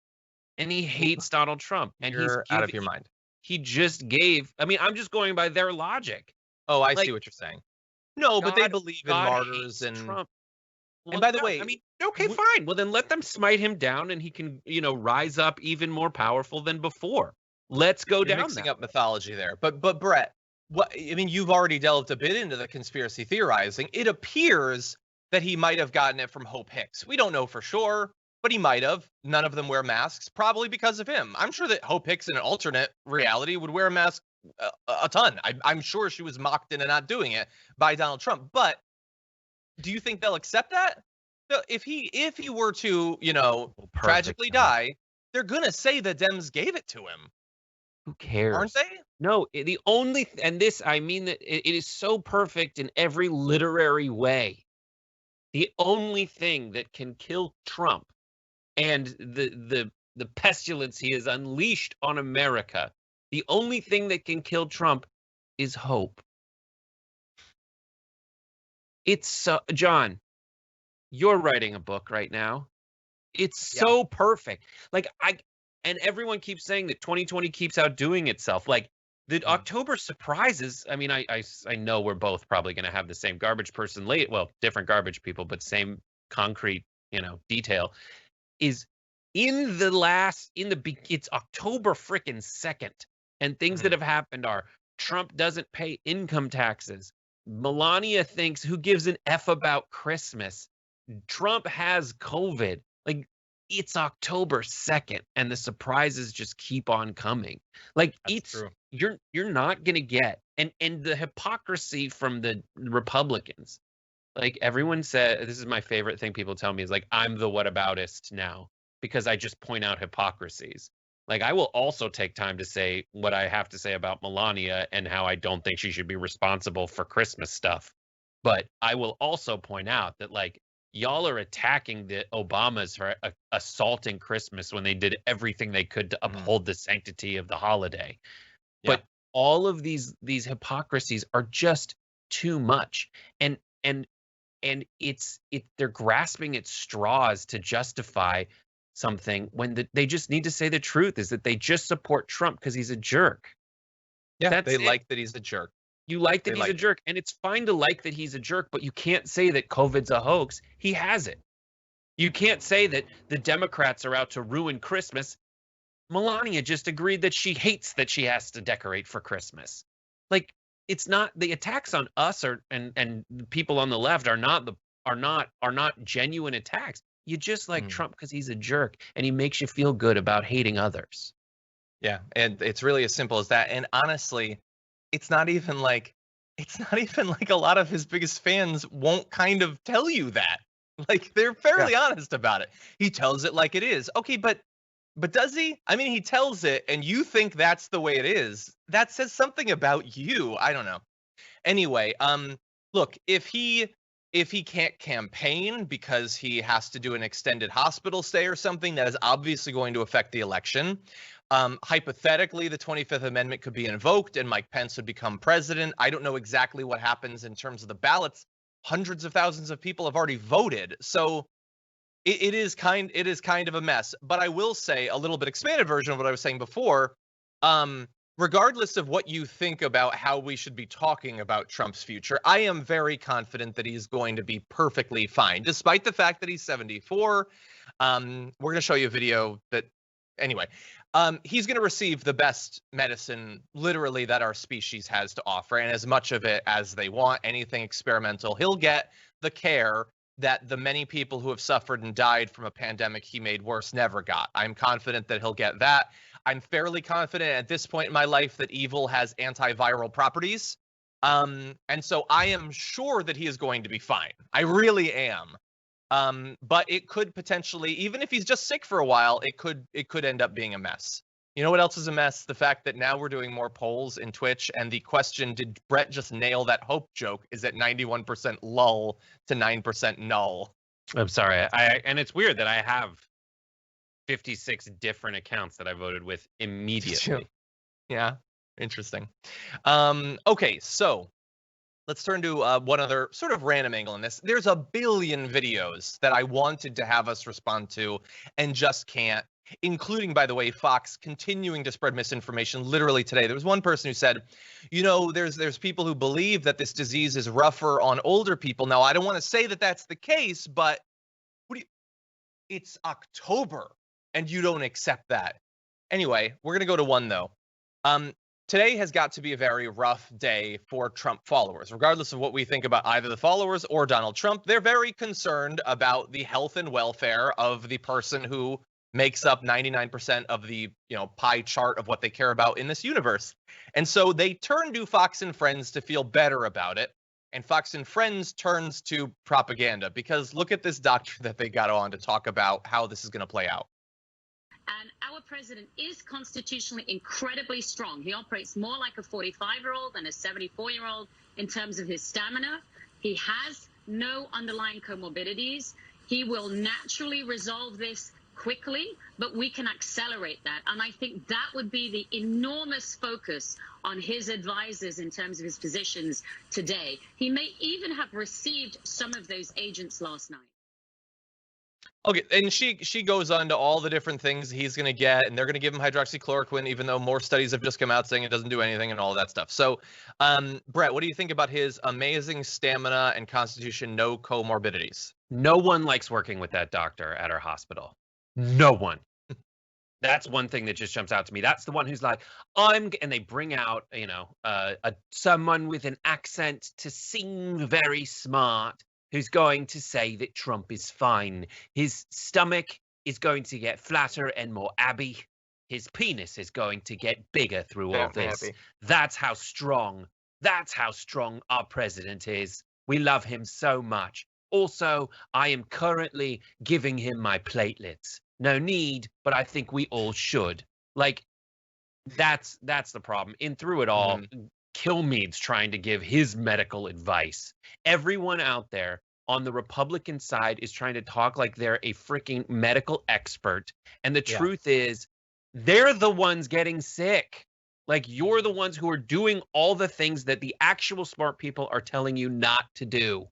and he hates Donald Trump. And you're out of your mind. He just gave. I'm just going by their logic. Oh, I see what you're saying. No, but they believe in martyrs and Trump. Well, and by the way, okay, fine. Well, then let them smite him down, and he can, rise up even more powerful than before. Let's go down. Mixing up mythology there, but Brett, you've already delved a bit into the conspiracy theorizing. It appears that he might have gotten it from Hope Hicks. We don't know for sure, but he might have. None of them wear masks, probably because of him. I'm sure that Hope Hicks in an alternate reality would wear a mask a ton. I'm sure she was mocked into not doing it by Donald Trump. But do you think they'll accept that? If he were to, tragically die, they're gonna say the Dems gave it to him. Who cares? Aren't they? No, the only and this I mean that it is so perfect in every literary way. The only thing that can kill Trump and the pestilence he has unleashed on America, the only thing that can kill Trump is hope. It's John, you're writing a book right now. It's so perfect. And everyone keeps saying that 2020 keeps outdoing itself. Like the October surprises. I know we're both probably going to have the same garbage person late. Well, different garbage people, but same concrete, detail. Is it's October frickin' 2nd, and things that have happened are Trump doesn't pay income taxes. Melania thinks who gives an F about Christmas. Trump has COVID. Like, it's October 2nd, and the surprises just keep on coming. Like, That's true. You're not gonna get, and the hypocrisy from the Republicans. Like, everyone said, this is my favorite thing people tell me is like, I'm the whataboutist now because I just point out hypocrisies. Like, I will also take time to say what I have to say about Melania and how I don't think she should be responsible for Christmas stuff. But I will also point out that, like, y'all are attacking the Obamas for assaulting Christmas when they did everything they could to uphold the sanctity of the holiday. Yeah. But all of these hypocrisies are just too much. And they're grasping at straws to justify something when they just need to say the truth, is that they just support Trump because he's a jerk. Yeah, they like that he's a jerk. You like that he's a jerk, and it's fine to like that he's a jerk, but you can't say that COVID's a hoax. He has it. You can't say that the Democrats are out to ruin Christmas. Melania just agreed that she hates that she has to decorate for Christmas. Like, it's not, the attacks on us and people on the left are not genuine attacks. You just like Trump because he's a jerk and he makes you feel good about hating others. Yeah, and it's really as simple as that. And honestly, it's not even like a lot of his biggest fans won't kind of tell you that. Like, they're fairly honest about it. He tells it like it is. Okay, but does he? I mean, he tells it and you think that's the way it is. That says something about you. I don't know. Anyway, look, if he can't campaign because he has to do an extended hospital stay or something, that is obviously going to affect the election. Hypothetically, the 25th Amendment could be invoked and Mike Pence would become president. I don't know exactly what happens in terms of the ballots. Hundreds of thousands of people have already voted. So it is kind of a mess. But I will say a little bit expanded version of what I was saying before. Regardless of what you think about how we should be talking about Trump's future, I am very confident that he's going to be perfectly fine, despite the fact that he's 74. We're going to show you a video that, anyway, he's going to receive the best medicine, literally, that our species has to offer, and as much of it as they want, anything experimental. He'll get the care that the many people who have suffered and died from a pandemic he made worse never got. I'm confident that he'll get that. I'm fairly confident at this point in my life that evil has antiviral properties. And so I am sure that he is going to be fine. I really am. But it could potentially, even if he's just sick for a while, it could end up being a mess. You know what else is a mess? The fact that now we're doing more polls in Twitch, and the question, did Brett just nail that hope joke, is at 91% lull to 9% null. I'm sorry. And it's weird that I have 56 different accounts that I voted with immediately. Yeah, interesting. Okay, so let's turn to one other sort of random angle in this. There's a billion videos that I wanted to have us respond to and just can't, including, by the way, Fox continuing to spread misinformation. Literally today, there was one person who said, you know, there's people who believe that this disease is rougher on older people. Now, I don't want to say that that's the case, but it's October and you don't accept that. Anyway, we're going to go to one, though. Today has got to be a very rough day for Trump followers. Regardless of what we think about either the followers or Donald Trump, they're very concerned about the health and welfare of the person who makes up 99% of the, pie chart of what they care about in this universe. And so they turn to Fox and Friends to feel better about it. And Fox and Friends turns to propaganda, because look at this doctor that they got on to talk about how this is going to play out. And our president is constitutionally incredibly strong. He operates more like a 45-year-old than a 74-year-old in terms of his stamina. He has no underlying comorbidities. He will naturally resolve this quickly, but we can accelerate that. And I think that would be the enormous focus on his advisors in terms of his positions today. He may even have received some of those agents last night. Okay, and she goes on to all the different things he's going to get, and they're going to give him hydroxychloroquine, even though more studies have just come out saying it doesn't do anything and all that stuff. So, Brett, what do you think about his amazing stamina and constitution, no comorbidities? No one likes working with that doctor at our hospital. No one. That's one thing that just jumps out to me. That's the one who's like, and they bring out, someone with an accent to seem very smart. who's going to say that Trump is fine. His stomach is going to get flatter and more abby. His penis is going to get bigger through all this. That's how strong our president is. We love him so much. Also, I am currently giving him my platelets. No need, but I think we all should. Like, that's the problem. And through it all, Kilmeade's trying to give his medical advice. Everyone out there on the Republican side is trying to talk like they're a freaking medical expert. And the truth is, they're the ones getting sick. Like, you're the ones who are doing all the things that the actual smart people are telling you not to do.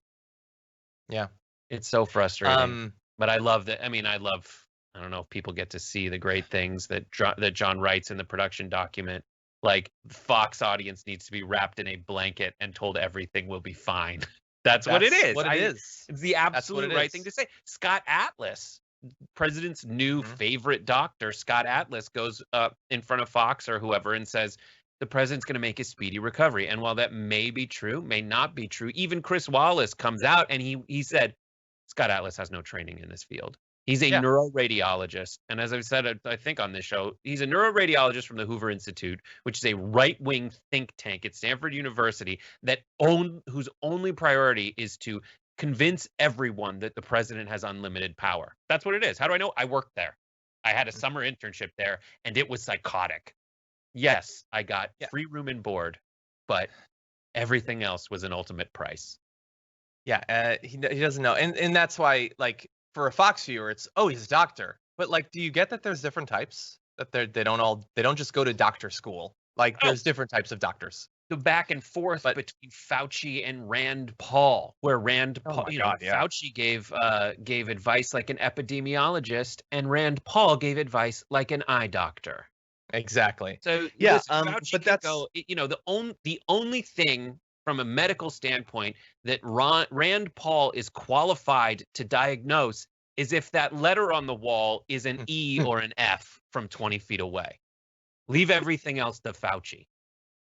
Yeah. It's so frustrating. But I love that. I mean, I don't know if people get to see the great things that John writes in the production document. Like, Fox audience needs to be wrapped in a blanket and told everything will be fine. That's what it is. It's the absolute right thing to say. Scott Atlas, president's new favorite doctor, Scott Atlas, goes up in front of Fox or whoever and says the president's going to make a speedy recovery. And while that may be true, may not be true, even Chris Wallace comes out and he said Scott Atlas has no training in this field. He's a neuroradiologist. And as I've said, I think on this show, he's a neuroradiologist from the Hoover Institute, which is a right-wing think tank at Stanford University whose only priority is to convince everyone that the president has unlimited power. That's what it is. How do I know? I worked there. I had a summer internship there, and it was psychotic. Yes, I got free room and board, but everything else was an ultimate price. Yeah, he doesn't know. And that's why, like, for a Fox viewer, it's, oh, he's a doctor. But, like, do you get that there's different types? That they don't just go to doctor school. Like, there's different types of doctors. The back and forth between Fauci and Rand Paul, where Fauci gave advice like an epidemiologist, and Rand Paul gave advice like an eye doctor. Exactly. So but that's the only thing from a medical standpoint that Rand Paul is qualified to diagnose is if that letter on the wall is an E or an F from 20 feet away. Leave everything else to Fauci.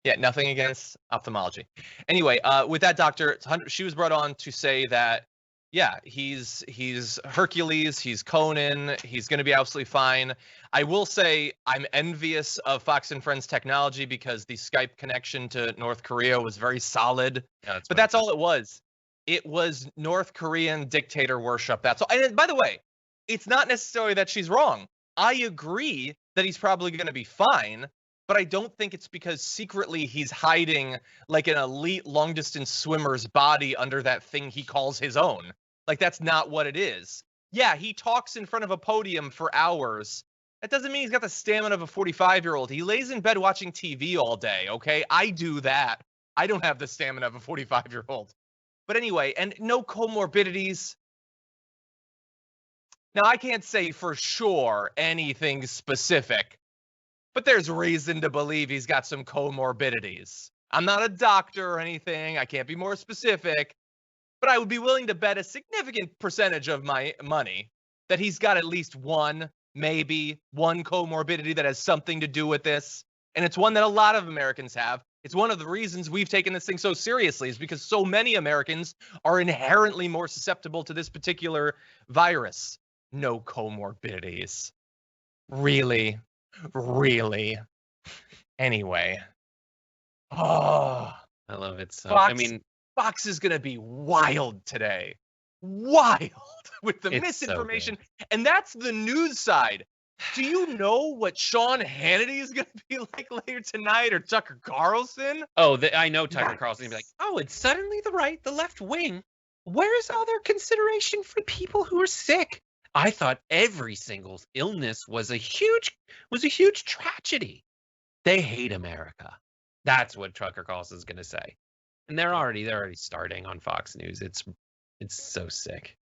Yeah, nothing against ophthalmology. Anyway, with that doctor, she was brought on to say that, yeah, he's Hercules, he's Conan, he's going to be absolutely fine. I will say I'm envious of Fox and Friends technology because the Skype connection to North Korea was very solid. Yeah, but that's all it was. It was North Korean dictator worship. That's all. And by the way, it's not necessarily that she's wrong. I agree that he's probably going to be fine. But I don't think it's because secretly he's hiding like an elite long distance swimmer's body under that thing he calls his own. Like, that's not what it is. Yeah, he talks in front of a podium for hours. That doesn't mean he's got the stamina of a 45-year-old. He lays in bed watching TV all day, okay? I do that. I don't have the stamina of a 45-year-old. But anyway, and no comorbidities. Now, I can't say for sure anything specific, but there's reason to believe he's got some comorbidities. I'm not a doctor or anything. I can't be more specific. But I would be willing to bet a significant percentage of my money that he's got at least maybe one comorbidity that has something to do with this. And it's one that a lot of Americans have. It's one of the reasons we've taken this thing so seriously is because so many Americans are inherently more susceptible to this particular virus. No comorbidities. Really? Anyway. Oh, I love it so. Fox is going to be wild today. Wild with the misinformation. So and that's the news side. Do you know what Sean Hannity is going to be like later tonight, or Tucker Carlson? Oh, I know Tucker Carlson will be like, oh, it's suddenly the left wing. Where's all their consideration for people who are sick? I thought every single illness was a huge tragedy. They hate America. That's what Tucker Carlson's going to say. And they're already starting on Fox News. It's so sick.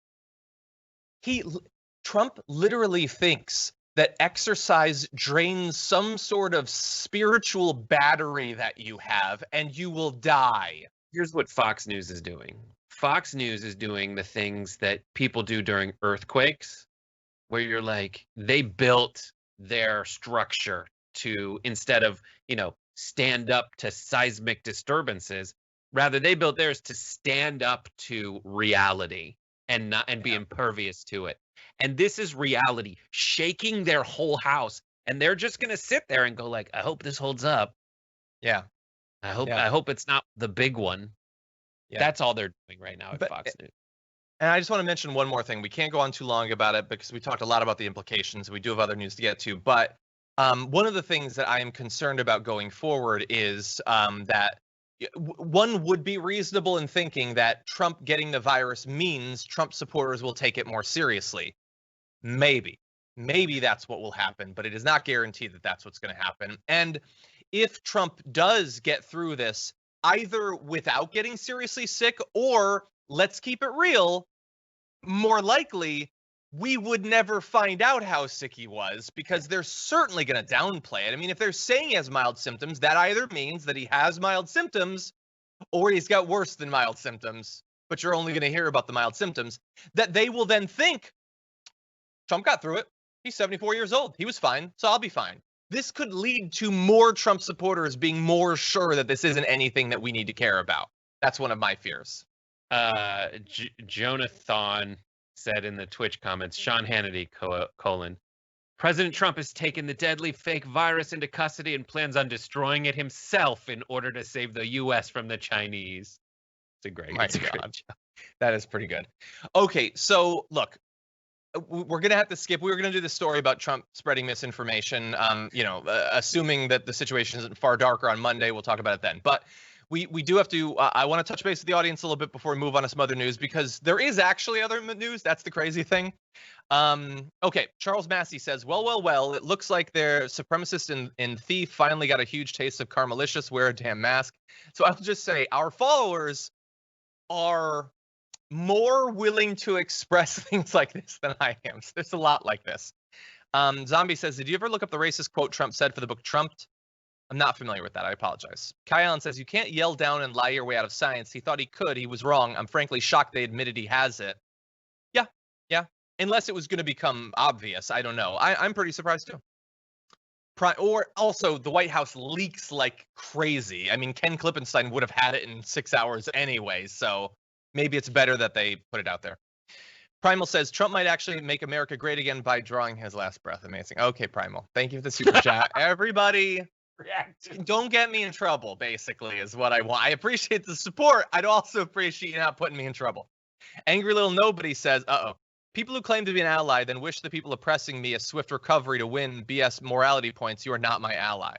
Trump literally thinks that exercise drains some sort of spiritual battery that you have and you will die. Here's what Fox News is doing. Fox News is doing the things that people do during earthquakes, where you're like, they built their structure to, instead of, stand up to seismic disturbances, Rather, they built theirs to stand up to reality and be impervious to it. And this is reality shaking their whole house. And they're just going to sit there and go like, I hope this holds up. Yeah. I hope it's not the big one. Yeah. That's all they're doing right now at Fox News. And I just want to mention one more thing. We can't go on too long about it because we talked a lot about the implications. We do have other news to get to. But one of the things that I am concerned about going forward is that one would be reasonable in thinking that Trump getting the virus means Trump supporters will take it more seriously. Maybe that's what will happen, but it is not guaranteed that that's what's going to happen. And if Trump does get through this, either without getting seriously sick, or let's keep it real, more likely we would never find out how sick he was because they're certainly going to downplay it. I mean, if they're saying he has mild symptoms, that either means that he has mild symptoms or he's got worse than mild symptoms, but you're only going to hear about the mild symptoms, that they will then think Trump got through it. He's 74 years old. He was fine, so I'll be fine. This could lead to more Trump supporters being more sure that this isn't anything that we need to care about. That's one of my fears. Jonathan said in the Twitch comments, Sean Hannity, President Trump has taken the deadly fake virus into custody and plans on destroying it himself in order to save the U.S. from the Chinese. It's a great job. That is pretty good. Okay, so look, we're going to have to skip. We were going to do the story about Trump spreading misinformation, assuming that the situation isn't far darker on Monday. We'll talk about it then. But we do have to, I want to touch base with the audience a little bit before we move on to some other news, because there is actually other news. That's the crazy thing. Okay, Charles Massey says, well, it looks like their supremacist and thief finally got a huge taste of Carmelicious. Wear a damn mask. So I'll just say our followers are more willing to express things like this than I am. So there's a lot like this. Zombie says, did you ever look up the racist quote Trump said for the book Trumped? I'm not familiar with that. I apologize. Kai Allen says, you can't yell down and lie your way out of science. He thought he could. He was wrong. I'm frankly shocked they admitted he has it. Yeah. Unless it was going to become obvious. I don't know. I'm pretty surprised too. Or also, the White House leaks like crazy. I mean, Ken Klippenstein would have had it in 6 hours anyway, so maybe it's better that they put it out there. Primal says, Trump might actually make America great again by drawing his last breath. Amazing. Okay, Primal. Thank you for the super chat. Everybody, don't get me in trouble, basically, is what I want. I appreciate the support. I'd also appreciate you not putting me in trouble. Angry Little Nobody says, people who claim to be an ally then wish the people oppressing me a swift recovery to win BS morality points. You are not my ally.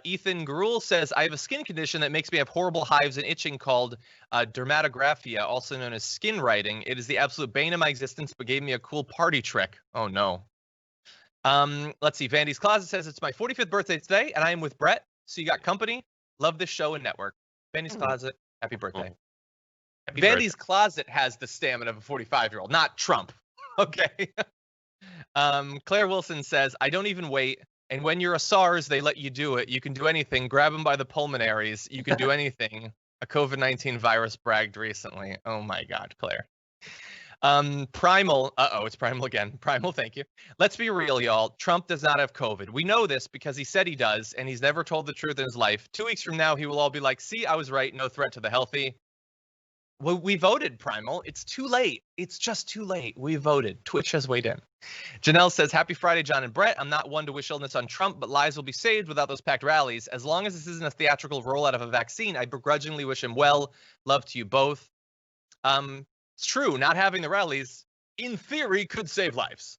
Ethan Gruel says, I have a skin condition that makes me have horrible hives and itching called dermatographia, also known as skin writing. It is the absolute bane of my existence, but gave me a cool party trick. Oh, no. Let's see. Vandy's Closet says, it's my 45th birthday today, and I am with Brett. So you got company. Love this show and network. Vandy's Closet, happy birthday. Vandy's Closet has the stamina of a 45-year-old, not Trump. Okay. Claire Wilson says, I don't even wait. And when you're a SARS, they let you do it. You can do anything. Grab them by the pulmonaries. You can do anything. A COVID-19 virus bragged recently. Oh, my God, Claire. Primal. It's Primal again. Primal, thank you. Let's be real, y'all. Trump does not have COVID. We know this because he said he does, and he's never told the truth in his life. 2 weeks from now, he will all be like, see, I was right. No threat to the healthy. Well, we voted, Primal. It's too late. It's just too late. We voted. Twitch has weighed in. Janelle says, happy Friday, John and Brett. I'm not one to wish illness on Trump, but lives will be saved without those packed rallies. As long as this isn't a theatrical rollout of a vaccine, I begrudgingly wish him well. Love to you both. It's true. Not having the rallies, in theory, could save lives.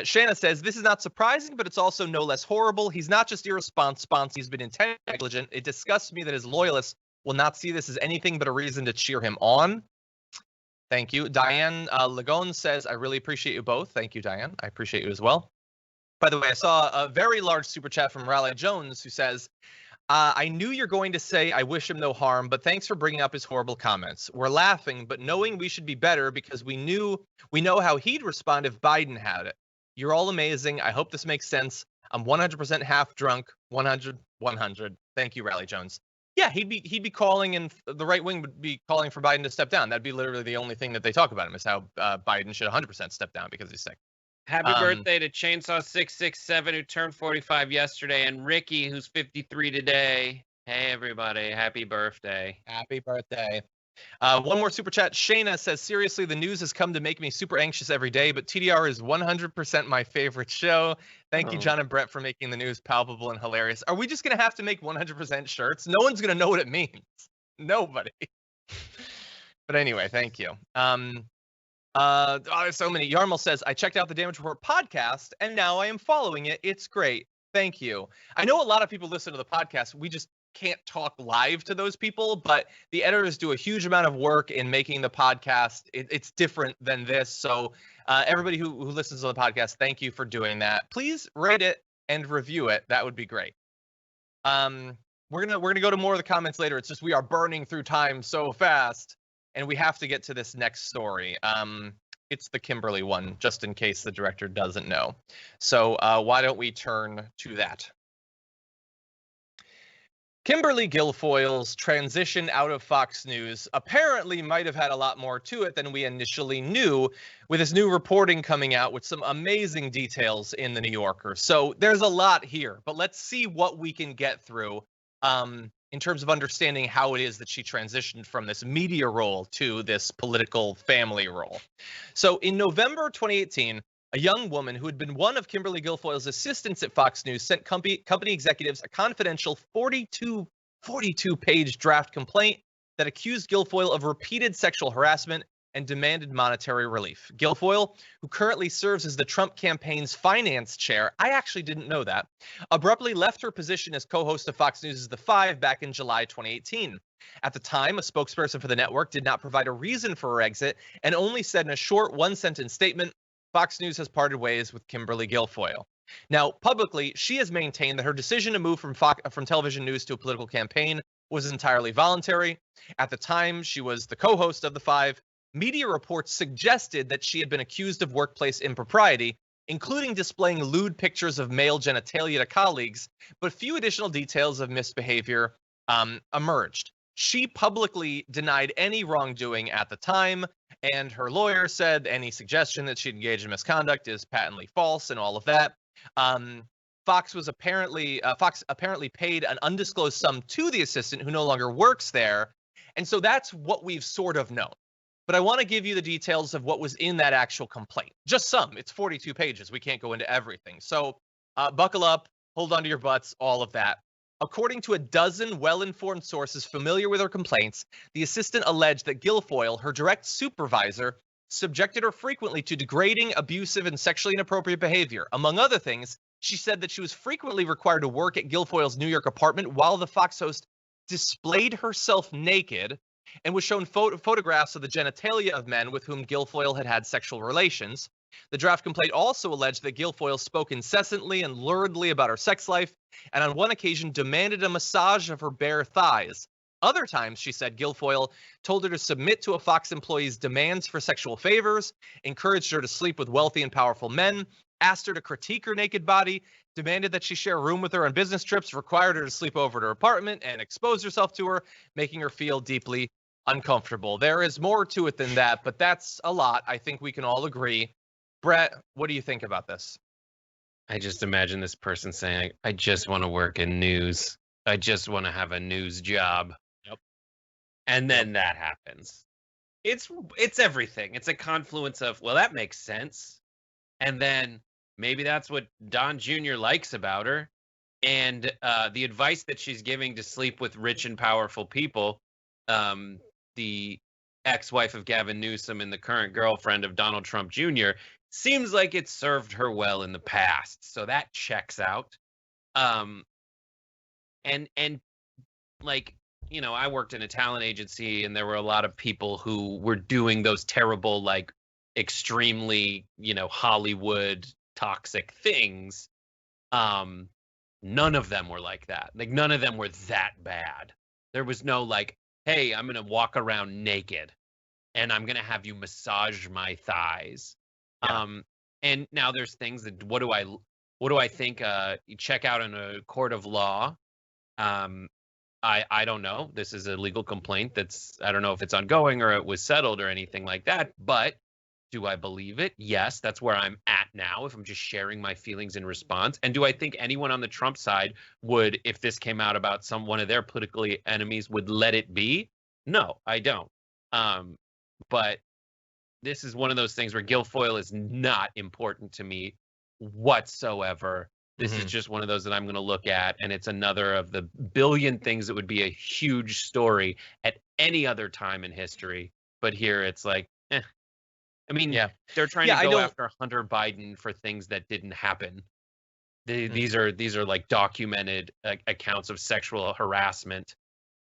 Shanna says, this is not surprising, but it's also no less horrible. He's not just irresponsible. He's been intentionally negligent. It disgusts me that his loyalists will not see this as anything but a reason to cheer him on. Thank you. Diane Lagone says, I really appreciate you both. Thank you, Diane. I appreciate you as well. By the way, I saw a very large super chat from Raleigh Jones who says, I knew you're going to say I wish him no harm, but thanks for bringing up his horrible comments. We're laughing, but knowing we should be better because we know how he'd respond if Biden had it. You're all amazing. I hope this makes sense. I'm 100% half drunk. 100. Thank you, Raleigh Jones. Yeah, he'd be calling, and the right wing would be calling for Biden to step down. That'd be literally the only thing that they talk about him, is how Biden should 100% step down because he's sick. Happy birthday to Chainsaw 667, who turned 45 yesterday, and Ricky, who's 53 today. Hey, everybody. Happy birthday. Happy birthday. One more super chat. Shayna says, seriously, the news has come to make me super anxious every day, but TDR is 100% my favorite show. Thank you, John and Brett, for making the news palpable and hilarious. Are we just going to have to make 100% shirts? No one's going to know what it means. Nobody. But anyway, thank you. So many. Yarmul says, I checked out the Damage Report podcast, and now I am following it. It's great. Thank you. I know a lot of people listen to the podcast. We just can't talk live to those people, but the editors do a huge amount of work in making the podcast. It's different than this. So everybody who listens to the podcast, thank you for doing that. Please rate it and review it. That would be great. We're gonna go to more of the comments later. It's just we are burning through time so fast, and we have to get to this next story. It's the Kimberly one, just in case the director doesn't know. So why don't we turn to that? Kimberly Guilfoyle's transition out of Fox News apparently might have had a lot more to it than we initially knew, with his new reporting coming out with some amazing details in the New Yorker. So there's a lot here, but let's see what we can get through in terms of understanding how it is that she transitioned from this media role to this political family role. So in November 2018, a young woman who had been one of Kimberly Guilfoyle's assistants at Fox News sent company executives a confidential 42-page draft complaint that accused Guilfoyle of repeated sexual harassment and demanded monetary relief. Guilfoyle, who currently serves as the Trump campaign's finance chair, I actually didn't know that, abruptly left her position as co-host of Fox News' The Five back in July 2018. At the time, a spokesperson for the network did not provide a reason for her exit and only said in a short one-sentence statement, Fox News has parted ways with Kimberly Guilfoyle. Now, publicly, she has maintained that her decision to move from television news to a political campaign was entirely voluntary. At the time, she was the co-host of The Five. Media reports suggested that she had been accused of workplace impropriety, including displaying lewd pictures of male genitalia to colleagues, but few additional details of misbehavior emerged. She publicly denied any wrongdoing at the time, and her lawyer said any suggestion that she'd engaged in misconduct is patently false and all of that. Fox apparently paid an undisclosed sum to the assistant who no longer works there, and so that's what we've sort of known. But I want to give you the details of what was in that actual complaint. Just some. It's 42 pages. We can't go into everything. So buckle up, hold on to your butts, all of that. According to a dozen well-informed sources familiar with her complaints, the assistant alleged that Guilfoyle, her direct supervisor, subjected her frequently to degrading, abusive, and sexually inappropriate behavior. Among other things, she said that she was frequently required to work at Guilfoyle's New York apartment while the Fox host displayed herself naked and was shown photographs of the genitalia of men with whom Guilfoyle had had sexual relations. The draft complaint also alleged that Guilfoyle spoke incessantly and luridly about her sex life, and on one occasion demanded a massage of her bare thighs. Other times, she said, Guilfoyle told her to submit to a Fox employee's demands for sexual favors, encouraged her to sleep with wealthy and powerful men, asked her to critique her naked body, demanded that she share a room with her on business trips, required her to sleep over at her apartment, and expose herself to her, making her feel deeply uncomfortable. There is more to it than that, but that's a lot. I think we can all agree. Brett, what do you think about this? I just imagine this person saying, I just want to work in news. I just want to have a news job. Yep. And then that happens. It's everything. It's a confluence of, well, that makes sense. And then maybe that's what Don Jr. likes about her. And the advice that she's giving to sleep with rich and powerful people, the ex-wife of Gavin Newsom and the current girlfriend of Donald Trump Jr., seems like it served her well in the past. So that checks out. And like, you know, I worked in a talent agency and there were a lot of people who were doing those terrible, like extremely, you know, Hollywood toxic things. None of them were like that. Like none of them were that bad. There was no like, hey, I'm going to walk around naked and I'm going to have you massage my thighs. Yeah. And now there's things that what do I think you check out in a court of law? I don't know. This is a legal complaint I don't know if it's ongoing or it was settled or anything like that, but do I believe it? Yes, that's where I'm at now if I'm just sharing my feelings in response? And do I think anyone on the Trump side would, if this came out about one of their political enemies, would let it be? No, I don't. But this is one of those things where Guilfoyle is not important to me whatsoever. This is just one of those that I'm going to look at, and it's another of the billion things that would be a huge story at any other time in history. But here it's like, I mean, they're trying to go after Hunter Biden for things that didn't happen. These are like documented accounts of sexual harassment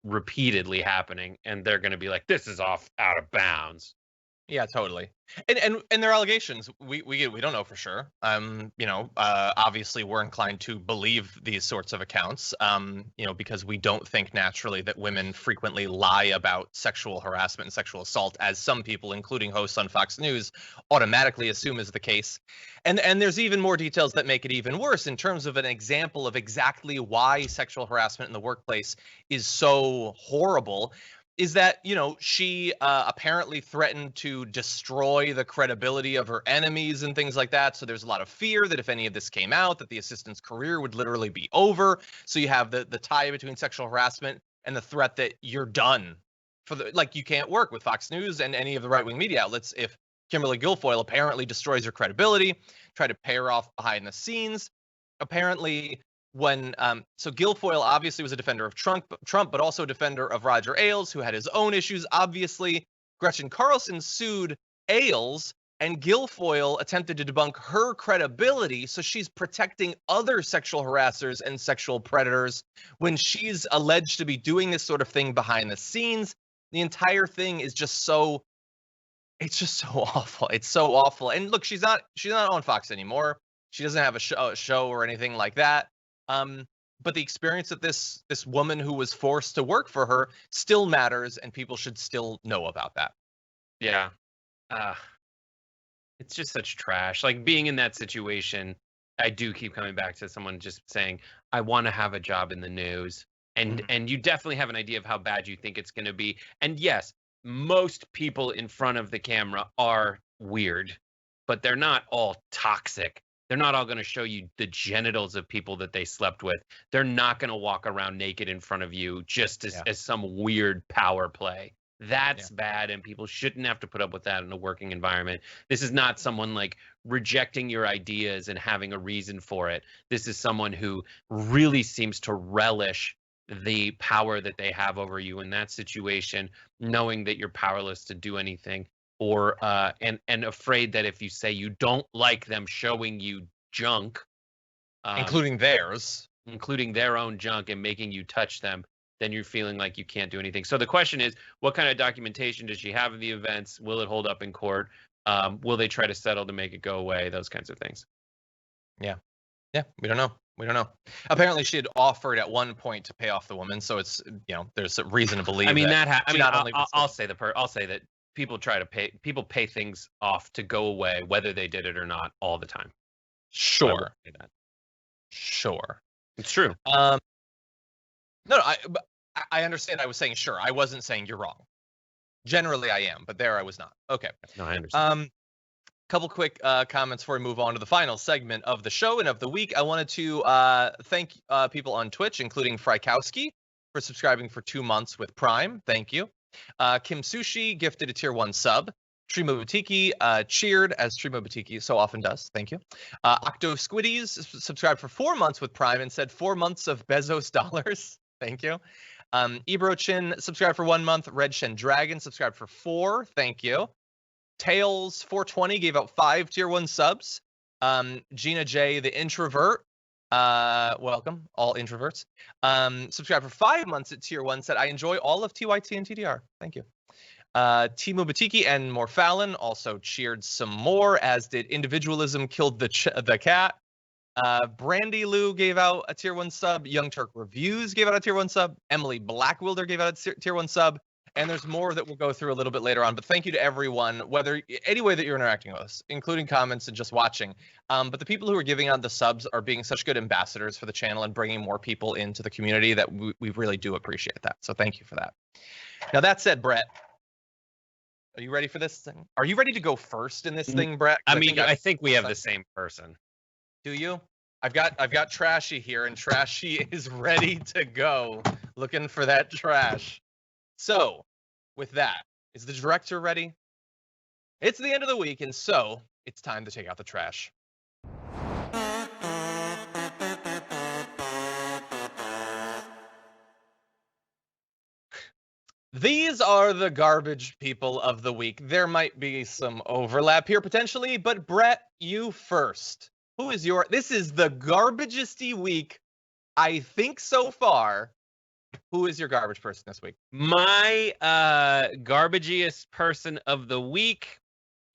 repeatedly happening, and they're going to be like, this is out of bounds. Yeah, totally. And their allegations, we don't know for sure. Obviously we're inclined to believe these sorts of accounts, because we don't think naturally that women frequently lie about sexual harassment and sexual assault, as some people, including hosts on Fox News, automatically assume is the case. And there's even more details that make it even worse in terms of an example of exactly why sexual harassment in the workplace is so horrible. Is that, she apparently threatened to destroy the credibility of her enemies and things like that. So there's a lot of fear that if any of this came out, that the assistant's career would literally be over. So you have the tie between sexual harassment and the threat that you're done. You can't work with Fox News and any of the right-wing media outlets if Kimberly Guilfoyle apparently destroys her credibility, try to pay her off behind the scenes. Apparently, so Guilfoyle obviously was a defender of Trump, but also a defender of Roger Ailes, who had his own issues. Obviously, Gretchen Carlson sued Ailes, and Guilfoyle attempted to debunk her credibility. So she's protecting other sexual harassers and sexual predators when she's alleged to be doing this sort of thing behind the scenes. The entire thing is just it's just so awful. It's so awful. And look, she's not on Fox anymore. She doesn't have a show or anything like that. But the experience that this woman who was forced to work for her still matters, and people should still know about that. Yeah. It's just such trash. Like, being in that situation, I do keep coming back to someone just saying, I want to have a job in the news. And you definitely have an idea of how bad you think it's going to be. And yes, most people in front of the camera are weird, but they're not all toxic. They're not all going to show you the genitals of people that they slept with. They're not going to walk around naked in front of you just as some weird power play. That's bad, and people shouldn't have to put up with that in a working environment. This is not someone like rejecting your ideas and having a reason for it. This is someone who really seems to relish the power that they have over you in that situation, knowing that you're powerless to do anything. Or and afraid that if you say you don't like them showing you junk, including their own junk, and making you touch them, then you're feeling like you can't do anything. So the question is, what kind of documentation does she have of the events? Will it hold up in court? Will they try to settle to make it go away? Those kinds of things. Yeah, we don't know. Apparently, she had offered at one point to pay off the woman, so it's there's a reason to believe. I mean I'll say that. People pay things off to go away, whether they did it or not, all the time. Sure. Sure. It's true. No, I understand. I was saying sure. I wasn't saying you're wrong. Generally, I am, but there I was not. Okay. No, I understand. Couple quick comments before we move on to the final segment of the show and of the week. I wanted to thank people on Twitch, including Frykowski, for subscribing for 2 months with Prime. Thank you. Kim Sushi gifted a tier 1 sub. Trimo Butiki cheered, as Trimo Butiki so often does. Thank you. Octo Squiddies subscribed for 4 months with Prime and said 4 months of Bezos dollars. Thank you. Ebro Chin subscribed for 1 month. Red Shen Dragon subscribed for 4. Thank you. Tails 420 gave out 5 tier 1 subs. Gina J, the introvert, welcome, all introverts. Subscribe for 5 months at tier 1, said, I enjoy all of TYT and TDR. Thank you. Timo Batiki and Morfallon also cheered some more, as did Individualism Killed the Cat. Brandy Lou gave out a tier 1 sub. Young Turk Reviews gave out a tier 1 sub. Emily Blackwilder gave out a tier 1 sub. And there's more that we'll go through a little bit later on. But thank you to everyone, whether any way that you're interacting with us, including comments and just watching. But the people who are giving out the subs are being such good ambassadors for the channel and bringing more people into the community that we really do appreciate that. So thank you for that. Now, that said, Brett, Are you ready for this thing? Are you ready to go first in this thing, Brett? I think we have the same person. Do you? I've got Trashy here, and Trashy is ready to go, looking for that trash. So, with that, is the director ready? It's the end of the week, and so it's time to take out the trash. These are the garbage people of the week. There might be some overlap here potentially, but Brett, you first. Who is this is the garbagest week, I think, so far. Who is your garbage person this week? My garbagiest person of the week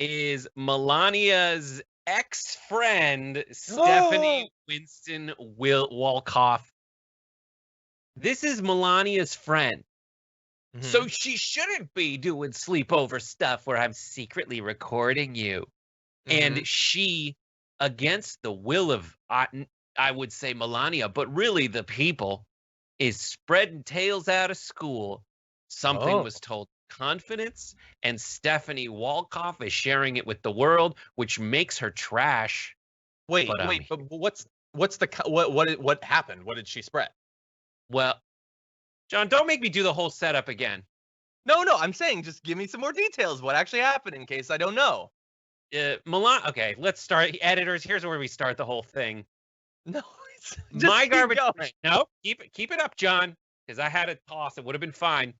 is Melania's ex-friend, Stephanie Winston Wolkoff. This is Melania's friend. Mm-hmm. So she shouldn't be doing sleepover stuff where I'm secretly recording you. Mm-hmm. And she, against the will of, I would say Melania, but really the people, is spreading tales out of school. Something was told confidence, and Stephanie Wolkoff is sharing it with the world, which makes her trash. But what happened? What did she spread? Well, John, don't make me do the whole setup again. No, I'm saying just give me some more details. What actually happened in case I don't know? Okay, let's start. Editors, here's where we start the whole thing. No, my garbage. No, keep it up, John, because I had a toss. It would have been fine.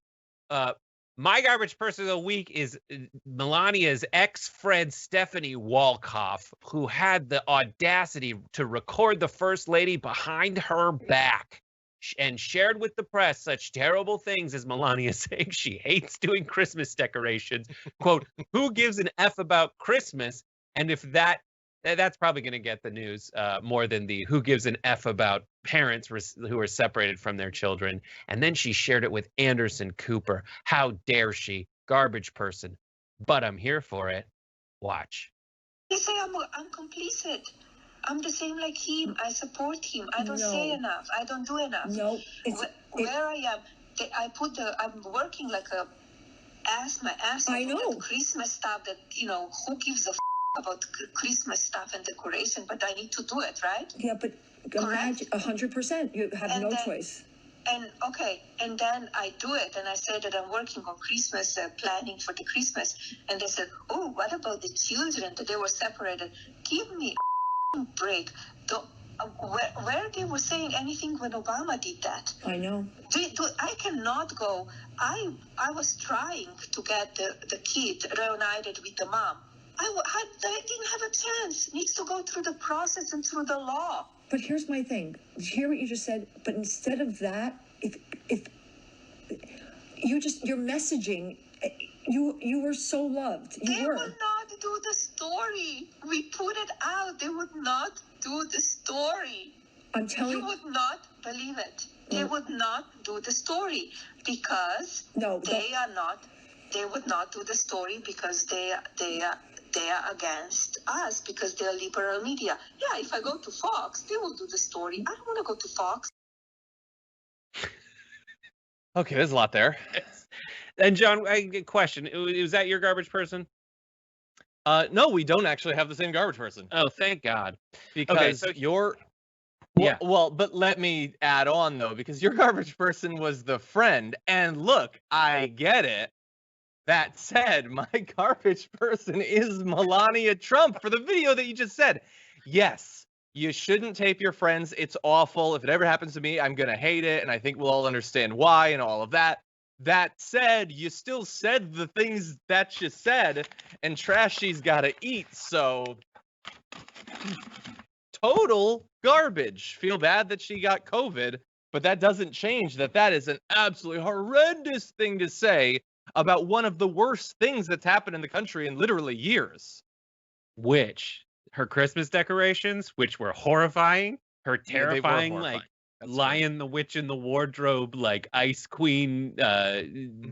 My garbage person of the week is Melania's ex-friend, Stephanie Wolkoff, who had the audacity to record the First Lady behind her back and shared with the press such terrible things as Melania saying she hates doing Christmas decorations. Quote, who gives an F about Christmas? And if that's probably going to get the news more than the who gives an F about parents who are separated from their children. And then she shared it with Anderson Cooper. How dare she? Garbage person. But I'm here for it. Watch. They say I'm complicit. I'm the same like him. I support him. I don't say enough. I don't do enough. No. Where I am, I'm working like my ass off. I know. Christmas stuff that, who gives a about Christmas stuff and decoration, but I need to do it, right? Yeah, but imagine 100%. You have no choice. And then I do it, and I say that I'm working on Christmas, planning for the Christmas, and they said, oh, what about the children that they were separated? Give me a break. Where they were saying anything when Obama did that? I know. I cannot go. I was trying to get the kid reunited with the mom. I didn't have a chance. Needs to go through the process and through the law. But here's my thing. Hear what you just said. But instead of that, if your messaging, you were so loved. They would not do the story. We put it out. They would not do the story. I'm telling you. You would not believe it. They would not do the story because they would not do the story because they are against us because they're liberal media. Yeah, if I go to Fox, they will do the story. I don't want to go to Fox. Okay, there's a lot there. And John, question: was that your garbage person? No, we don't actually have the same garbage person. Oh, thank God. Because Well, but let me add on though, because your garbage person was the friend, and look, I get it. That said, my garbage person is Melania Trump for the video that you just said. Yes, you shouldn't tape your friends. It's awful. If it ever happens to me, I'm going to hate it. And I think we'll all understand why and all of that. That said, you still said the things that you said, and Trashy's got to eat. So total garbage. Feel bad that she got COVID, but that doesn't change that is an absolutely horrendous thing to say about one of the worst things that's happened in the country in literally years. Which? Her Christmas decorations, which were horrifying. Her terrifying, Lion the Witch in the Wardrobe, Ice Queen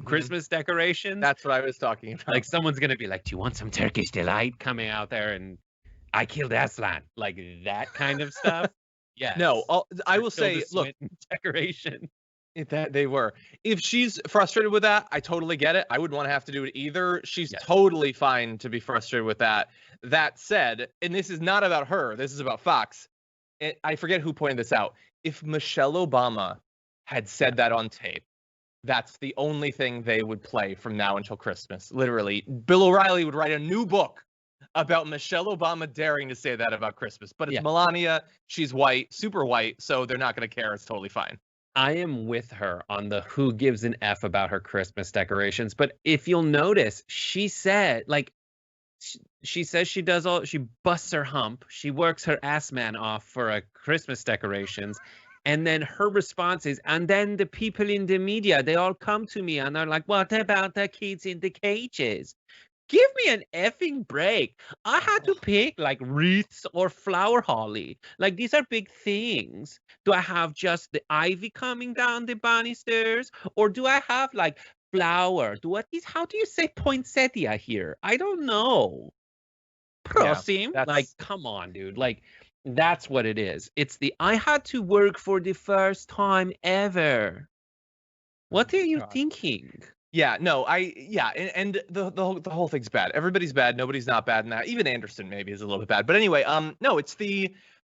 Christmas decorations. That's what I was talking about. Someone's going to be like, do you want some Turkish delight coming out there? And I killed Aslan. That kind of stuff. Yeah. No, I will say, look, decoration. That they were. If she's frustrated with that, I totally get it. I wouldn't want to have to do it either. She's totally fine to be frustrated with that. That said, and this is not about her, this is about Fox. I forget who pointed this out. If Michelle Obama had said that on tape, that's the only thing they would play from now until Christmas. Literally, Bill O'Reilly would write a new book about Michelle Obama daring to say that about Christmas. But it's Melania. She's white, super white, so they're not going to care. It's totally fine. I am with her on the who gives an F about her Christmas decorations. But if you'll notice, she said, like, she says she busts her hump. She works her ass man off for a Christmas decorations. And then her response is, and then the people in the media, they all come to me and they're like, what about the kids in the cages? Give me an effing break. I had to pick like wreaths or flower holly. Like, these are big things. Do I have just the ivy coming down the banisters? Or do I have like flower? How do you say poinsettia here? I don't know. Prosim. Like, come on, dude. Like, that's what it is. It's I had to work for the first time ever. What are you thinking? Yeah, no, and the whole thing's bad. Everybody's bad. Nobody's not bad in that. Even Anderson maybe is a little bit bad. But anyway, no, it's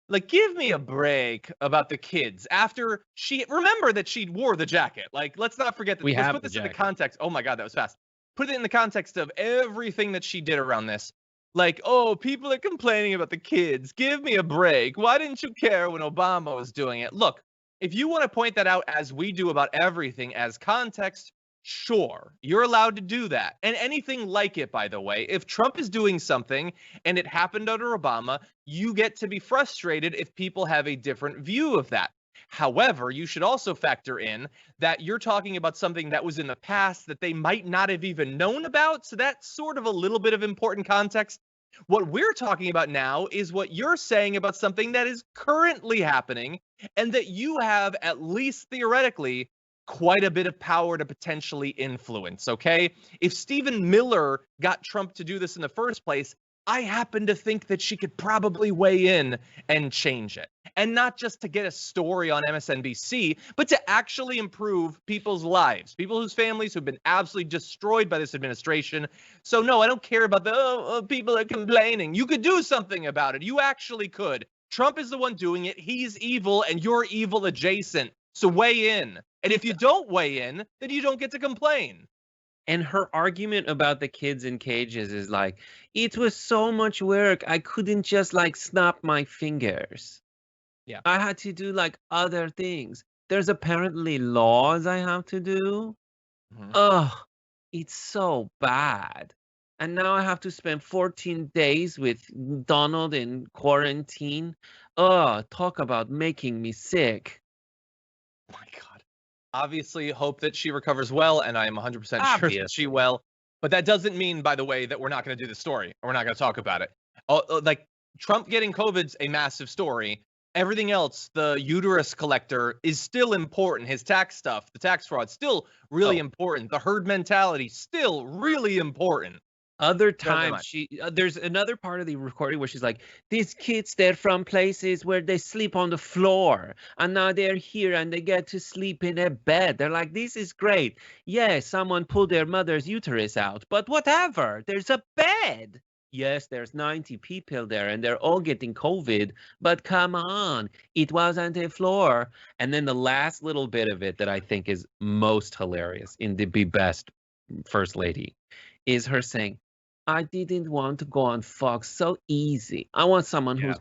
like, give me a break about the kids after remember that she wore the jacket. Like, let's not forget that. Let's put this in the context. Oh my God, that was fast. Put it in the context of everything that she did around this. Like, oh, people are complaining about the kids. Give me a break. Why didn't you care when Obama was doing it? Look, if you want to point that out as we do about everything as context, sure, you're allowed to do that. And anything like it, by the way. If Trump is doing something and it happened under Obama, you get to be frustrated if people have a different view of that. However, you should also factor in that you're talking about something that was in the past that they might not have even known about. So that's sort of a little bit of important context. What we're talking about now is what you're saying about something that is currently happening and that you have, at least theoretically, quite a bit of power to potentially influence, okay? If Stephen Miller got Trump to do this in the first place, I happen to think that she could probably weigh in and change it. And not just to get a story on MSNBC, but to actually improve people's lives, people whose families who've been absolutely destroyed by this administration. So no, I don't care about the people are complaining. You could do something about it. You actually could. Trump is the one doing it. He's evil and you're evil adjacent. So weigh in. And if you don't weigh in, then you don't get to complain. And her argument about the kids in cages is like, it was so much work. I couldn't just like snap my fingers. Yeah. I had to do like other things. There's apparently laws I have to do. Ugh, it's so bad. And now I have to spend 14 days with Donald in quarantine. Ugh, talk about making me sick. Oh my God. Obviously, hope that she recovers well, and I am 100% sure that she will. But that doesn't mean, by the way, that we're not going to do the story, or we're not going to talk about it. Like, Trump getting COVID's a massive story. Everything else, the uterus collector, is still important. His tax stuff, the tax fraud, still really important. The herd mentality, still really important. Other times, there's another part of the recording where she's like, these kids, they're from places where they sleep on the floor. And now they're here and they get to sleep in a bed. They're like, this is great. Yeah, someone pulled their mother's uterus out. But whatever, there's a bed. Yes, there's 90 people there and they're all getting COVID. But come on, it wasn't a floor. And then the last little bit of it that I think is most hilarious in the Be Best First Lady is her saying, I didn't want to go on Fox so easy. I want someone who's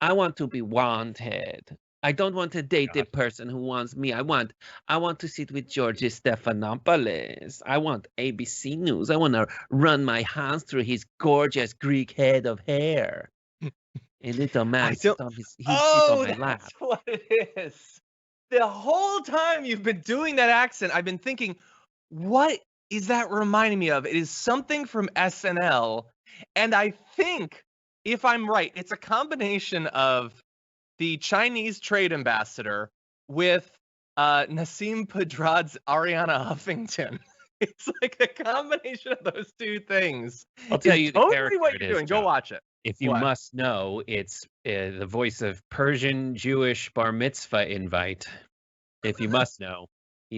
I want to be wanted. I don't want to date the person who wants me. I want to sit with George Stephanopoulos. I want ABC News. I want to run my hands through his gorgeous Greek head of hair. A little man sits on my lap. That's what it is. The whole time you've been doing that accent, I've been thinking, what is that reminding me of? It is something from SNL. And I think, if I'm right, it's a combination of the Chinese trade ambassador with Nassim Pedrad's Ariana Huffington. It's like a combination of those two things. I'll tell you totally what you're doing. Go watch it. If you must know, it's the voice of Persian Jewish bar mitzvah invite. If you must know.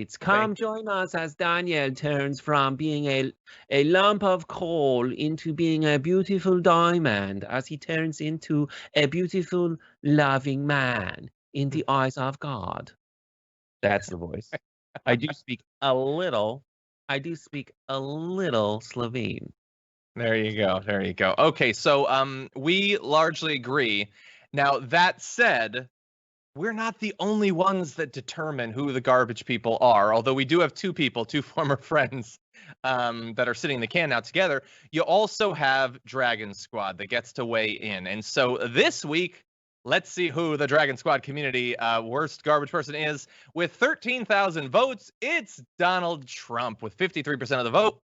It's come join us as Daniel turns from being a lump of coal into being a beautiful diamond, as he turns into a beautiful, loving man in the eyes of God. That's the voice. I do speak a little Slovene. There you go. There you go. Okay, so we largely agree. Now, that said, we're not the only ones that determine who the garbage people are, although we do have two former friends that are sitting in the can now together. You also have Dragon Squad that gets to weigh in. And so this week, let's see who the Dragon Squad community worst garbage person is. With 13,000 votes, it's Donald Trump with 53% of the vote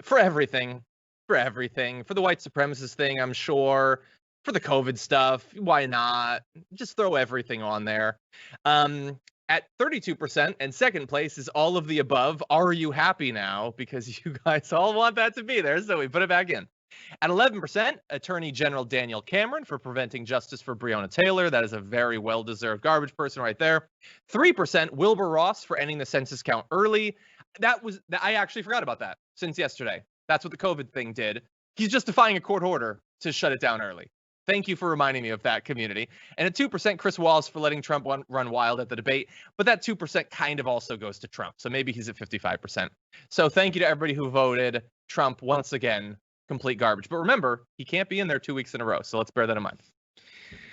for everything. For the white supremacist thing, I'm sure. For the COVID stuff, why not? Just throw everything on there. At 32%, and second place is all of the above. Are you happy now? Because you guys all want that to be there, so we put it back in. At 11%, Attorney General Daniel Cameron for preventing justice for Breonna Taylor. That is a very well-deserved garbage person right there. 3%, Wilbur Ross for ending the census count early. I actually forgot about that since yesterday. That's what the COVID thing did. He's just defying a court order to shut it down early. Thank you for reminding me of that, community. And at 2%, Chris Wallace for letting Trump run wild at the debate. But that 2% kind of also goes to Trump. So maybe he's at 55%. So thank you to everybody who voted Trump once again. Complete garbage. But remember, he can't be in there 2 weeks in a row. So let's bear that in mind.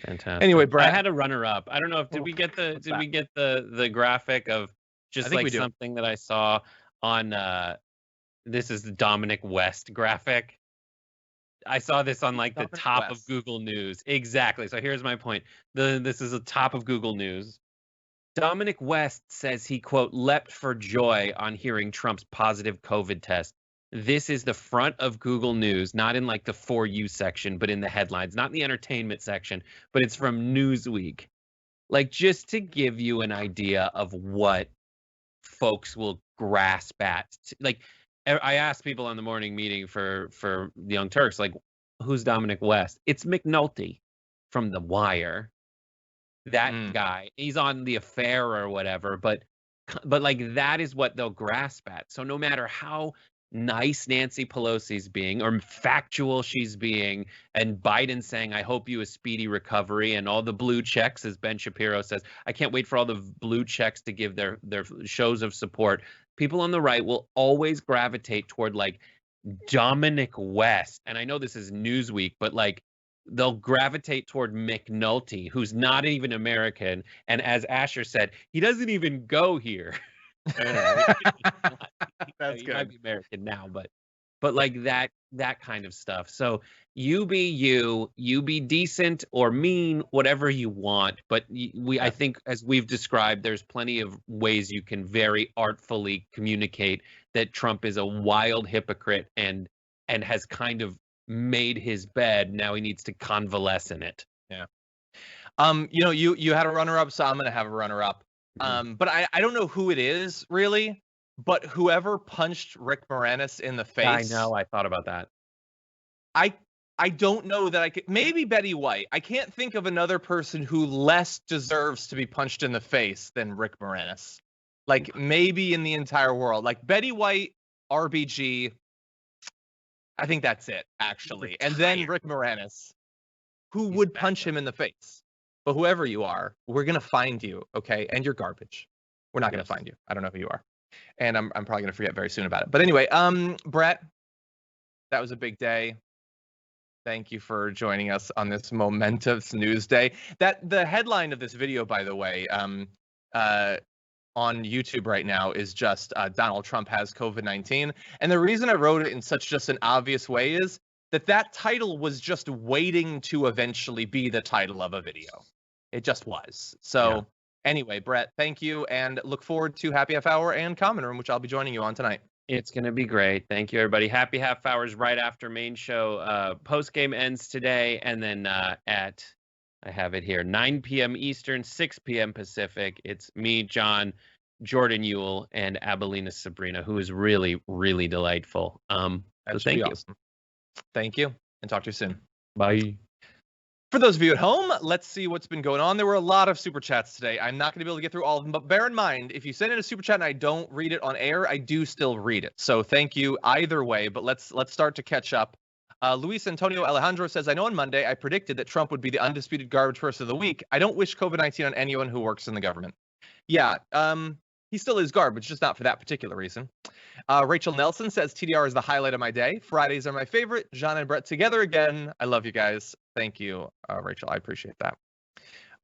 Fantastic. Anyway, Brett, I had a runner-up. I don't know if did we get the graphic of just like something that I saw on this is the Dominic West graphic. I saw this on like the top of Google News. Exactly. So here's my point. This is the top of Google News. Dominic West says he, quote, leapt for joy on hearing Trump's positive COVID test. This is the front of Google News, not in like the For You section, but in the headlines, not in the entertainment section, but it's from Newsweek. Like, just to give you an idea of what folks will grasp at. Like, I asked people on the morning meeting for the Young Turks, like, who's Dominic West? It's McNulty from The Wire. That guy, he's on The Affair or whatever, but like that is what they'll grasp at. So no matter how nice Nancy Pelosi's being or factual she's being, and Biden saying, I hope you a speedy recovery, and all the blue checks, as Ben Shapiro says, I can't wait for all the blue checks to give their shows of support. People on the right will always gravitate toward like Dominic West. And I know this is Newsweek, but like they'll gravitate toward McNulty, who's not even American. And as Asher said, he doesn't even go here. That's he good. might be American now, but like that kind of stuff. So you be decent or mean, whatever you want. But I think, as we've described, there's plenty of ways you can very artfully communicate that Trump is a wild hypocrite and has kind of made his bed. Now he needs to convalesce in it. Yeah. You had a runner-up, so I'm gonna have a runner-up. But I don't know who it is really, but whoever punched Rick Moranis in the face. I know. I thought about that. I don't know that I could. Maybe Betty White. I can't think of another person who less deserves to be punched in the face than Rick Moranis. Like maybe in the entire world. Like Betty White, RBG. I think that's it, actually. And then Rick Moranis, who would punch him in the face. But whoever you are, we're going to find you, okay? And you're garbage. We're not going to find you. I don't know who you are. And I'm probably going to forget very soon about it. But anyway, Brett, that was a big day. Thank you for joining us on this momentous news day. The headline of this video, by the way, on YouTube right now is just Donald Trump has COVID-19. And the reason I wrote it in such just an obvious way is that title was just waiting to eventually be the title of a video. It just was. So anyway, Brett, thank you, and look forward to Happy Half Hour and Common Room, which I'll be joining you on tonight. It's going to be great. Thank you, everybody. Happy Half Hours right after main show. Post-game ends today, and then I have it here, 9 p.m. Eastern, 6 p.m. Pacific. It's me, John, Jordan Ewell, and Abelina Sabrina, who is really, really delightful. So thank you. Awesome. Thank you, and talk to you soon. Bye. For those of you at home, let's see what's been going on. There were a lot of super chats today. I'm not going to be able to get through all of them, but bear in mind, if you send in a super chat and I don't read it on air, I do still read it. So thank you either way, but let's start to catch up. Luis Antonio Alejandro says, I know on Monday I predicted that Trump would be the undisputed garbage person of the week. I don't wish COVID-19 on anyone who works in the government. Yeah, he still is garbage, just not for that particular reason. Rachel Nelson says, TDR is the highlight of my day. Fridays are my favorite. John and Brett together again. I love you guys. Thank you, Rachel. I appreciate that.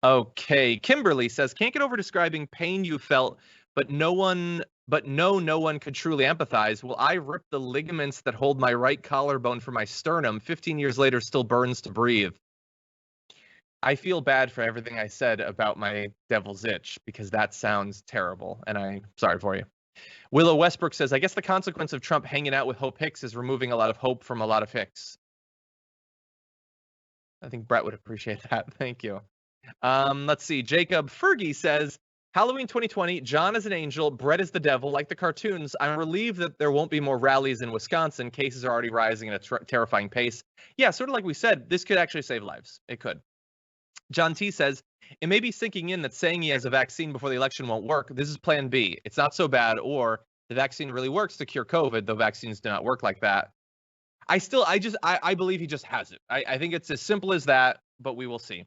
Okay. Kimberly says, can't get over describing pain you felt, but no one could truly empathize. Well, I ripped the ligaments that hold my right collarbone from my sternum. 15 years later, still burns to breathe. I feel bad for everything I said about my devil's itch because that sounds terrible, and I'm sorry for you. Willow Westbrook says, I guess the consequence of Trump hanging out with Hope Hicks is removing a lot of hope from a lot of Hicks. I think Brett would appreciate that. Thank you. Let's see. Jacob Fergie says, Halloween 2020, John is an angel, Brett is the devil, like the cartoons. I'm relieved that there won't be more rallies in Wisconsin. Cases are already rising at a terrifying pace. Yeah, sort of like we said, this could actually save lives. It could. John T says, it may be sinking in that saying he has a vaccine before the election won't work. This is plan B. It's not so bad. Or the vaccine really works to cure COVID, though vaccines do not work like that. I believe he just has it. I think it's as simple as that, but we will see.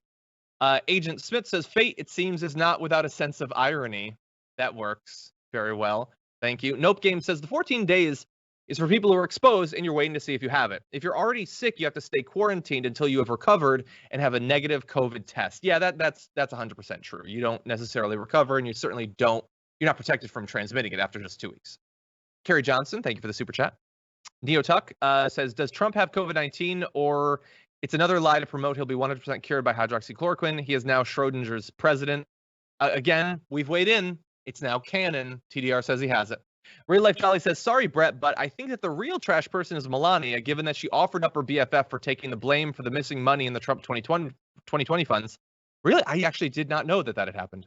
Agent Smith says, fate, it seems, is not without a sense of irony. That works very well. Thank you. Nope Game says, the 14 days is for people who are exposed and you're waiting to see if you have it. If you're already sick, you have to stay quarantined until you have recovered and have a negative COVID test. Yeah, that's 100% true. You don't necessarily recover, and you certainly you're not protected from transmitting it after just 2 weeks. Kerry Johnson, thank you for the super chat. Neo Tuck says, does Trump have COVID-19, or it's another lie to promote he'll be 100% cured by hydroxychloroquine? He is now Schrodinger's president. Again, we've weighed in. It's now canon. TDR says he has it. Real Life Jolly says, sorry, Brett, but I think that the real trash person is Melania, given that she offered up her BFF for taking the blame for the missing money in the Trump 2020 funds. Really? I actually did not know that had happened.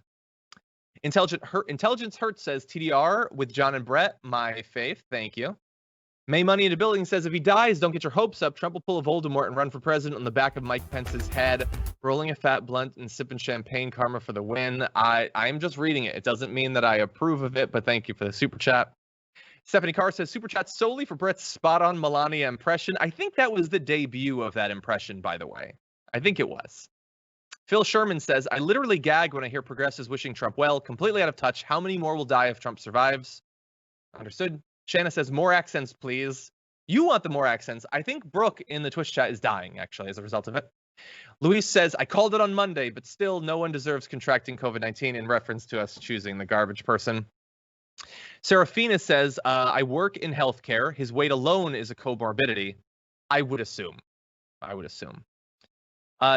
Intelligence Hurt says, TDR with John and Brett, my faith. Thank you. May Money in the Building says, if he dies, don't get your hopes up. Trump will pull a Voldemort and run for president on the back of Mike Pence's head, rolling a fat blunt and sipping champagne, karma for the win. I'm just reading it. It doesn't mean that I approve of it, but thank you for the super chat. Stephanie Carr says, super chat solely for Brett's spot-on Melania impression. I think that was the debut of that impression, by the way. I think it was. Phil Sherman says, I literally gag when I hear progressives wishing Trump well. Completely out of touch. How many more will die if Trump survives? Understood. Shanna says, more accents, please. You want the more accents. I think Brooke in the Twitch chat is dying, actually, as a result of it. Luis says, I called it on Monday, but still no one deserves contracting COVID-19, in reference to us choosing the garbage person. Serafina says, I work in healthcare. His weight alone is a comorbidity. I would assume.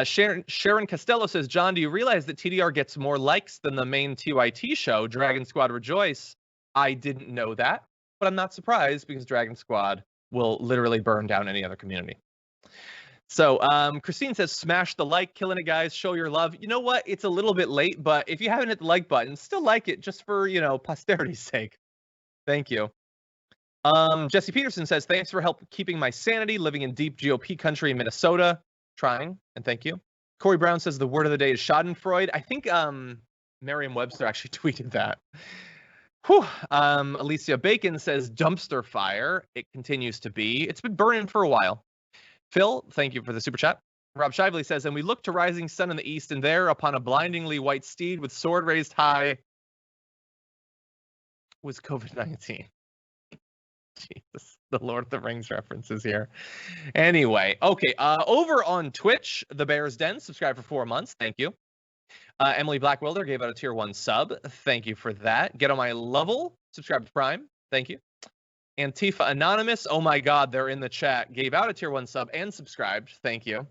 Sharon Costello says, John, do you realize that TDR gets more likes than the main TYT show, Dragon Squad Rejoice? I didn't know that, but I'm not surprised because Dragon Squad will literally burn down any other community. So Christine says, smash the like, killing it, guys. Show your love. You know what? It's a little bit late, but if you haven't hit the like button, still like it just for, posterity's sake. Thank you. Jesse Peterson says, thanks for help keeping my sanity, living in deep GOP country in Minnesota. Trying, and thank you. Corey Brown says the word of the day is schadenfreude. I think Merriam-Webster actually tweeted that. Whew. Alicia Bacon says dumpster fire. It continues to be. It's been burning for a while. Phil, thank you for the super chat. Rob Shively says, and we look to rising sun in the east, and there, upon a blindingly white steed with sword raised high, was COVID-19. Jesus, the Lord of the Rings references here. Anyway, okay. Over on Twitch, The Bear's Den, subscribe for 4 months. Thank you. Emily Blackwelder gave out a tier 1 sub. Thank you for that. Get on my level. Subscribe to Prime. Thank you. Antifa Anonymous. Oh my God, they're in the chat. Gave out a tier 1 sub and subscribed. Thank you.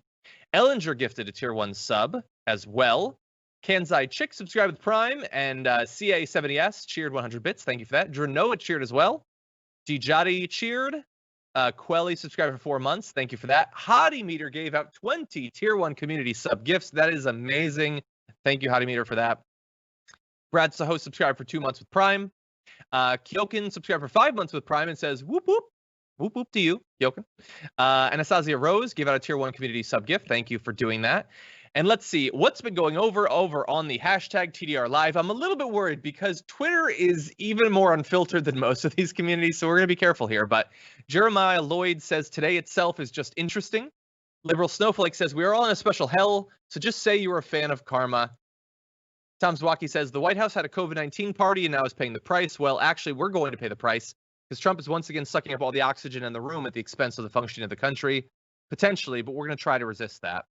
Ellinger gifted a tier 1 sub as well. Kanzai Chick subscribed with Prime. And CA70S cheered 100 bits. Thank you for that. Drew Noah cheered as well. Dijati cheered. Quelly subscribed for 4 months. Thank you for that. Hottie Meter gave out 20 tier 1 community sub gifts. That is amazing. Thank you, Hottie Meter, for that. Brad Saho subscribed for 2 months with Prime. Kyokin subscribed for 5 months with Prime and says, whoop, whoop. Whoop whoop to you, Yoken. Anastasia Rose gave out a tier 1 community sub gift. Thank you for doing that. And let's see what's been going over on the hashtag TDR Live. I'm a little bit worried because Twitter is even more unfiltered than most of these communities, so we're going to be careful here. But Jeremiah Lloyd says today itself is just interesting. Liberal Snowflake says we are all in a special hell, so just say you're a fan of karma. Tom Zwaki says the White House had a COVID-19 party and now is paying the price. Well, actually, we're going to pay the price because Trump is once again sucking up all the oxygen in the room at the expense of the functioning of the country, potentially, but we're going to try to resist that.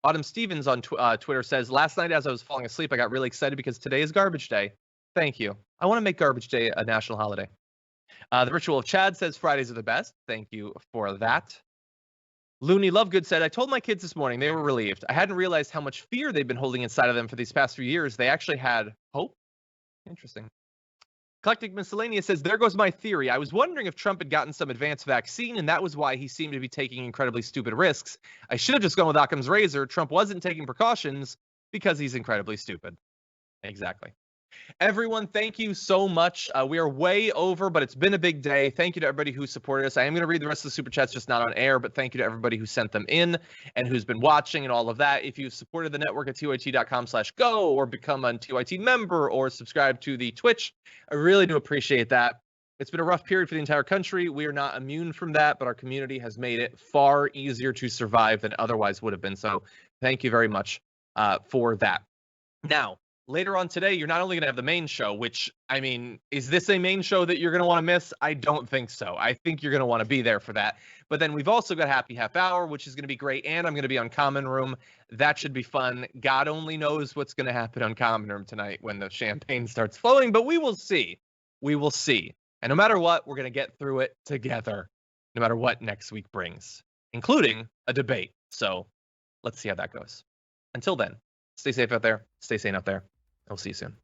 Autumn Stevens on Twitter says, last night as I was falling asleep, I got really excited because today is garbage day. Thank you. I want to make garbage day a national holiday. The Ritual of Chad says Fridays are the best. Thank you for that. Looney Lovegood said, I told my kids this morning they were relieved. I hadn't realized how much fear they've been holding inside of them for these past few years. They actually had hope. Interesting. Eclectic Miscellaneous says, there goes my theory. I was wondering if Trump had gotten some advanced vaccine, and that was why he seemed to be taking incredibly stupid risks. I should have just gone with Occam's razor. Trump wasn't taking precautions because he's incredibly stupid. Exactly. Everyone, thank you so much. We are way over, but it's been a big day. Thank you to everybody who supported us. I am going to read the rest of the super chats, just not on air, but thank you to everybody who sent them in and who's been watching and all of that. If you've supported the network at tyt.com/go or become a TYT member or subscribe to the Twitch, I really do appreciate that. It's been a rough period for the entire country. We are not immune from that, but our community has made it far easier to survive than otherwise would have been. So thank you very much for that. Now, later on today, you're not only going to have the main show, which, I mean, is this a main show that you're going to want to miss? I don't think so. I think you're going to want to be there for that. But then we've also got Happy Half Hour, which is going to be great. And I'm going to be on Common Room. That should be fun. God only knows what's going to happen on Common Room tonight when the champagne starts flowing. But we will see. We will see. And no matter what, we're going to get through it together, no matter what next week brings, including a debate. So let's see how that goes. Until then, stay safe out there. Stay sane out there. I'll see you soon.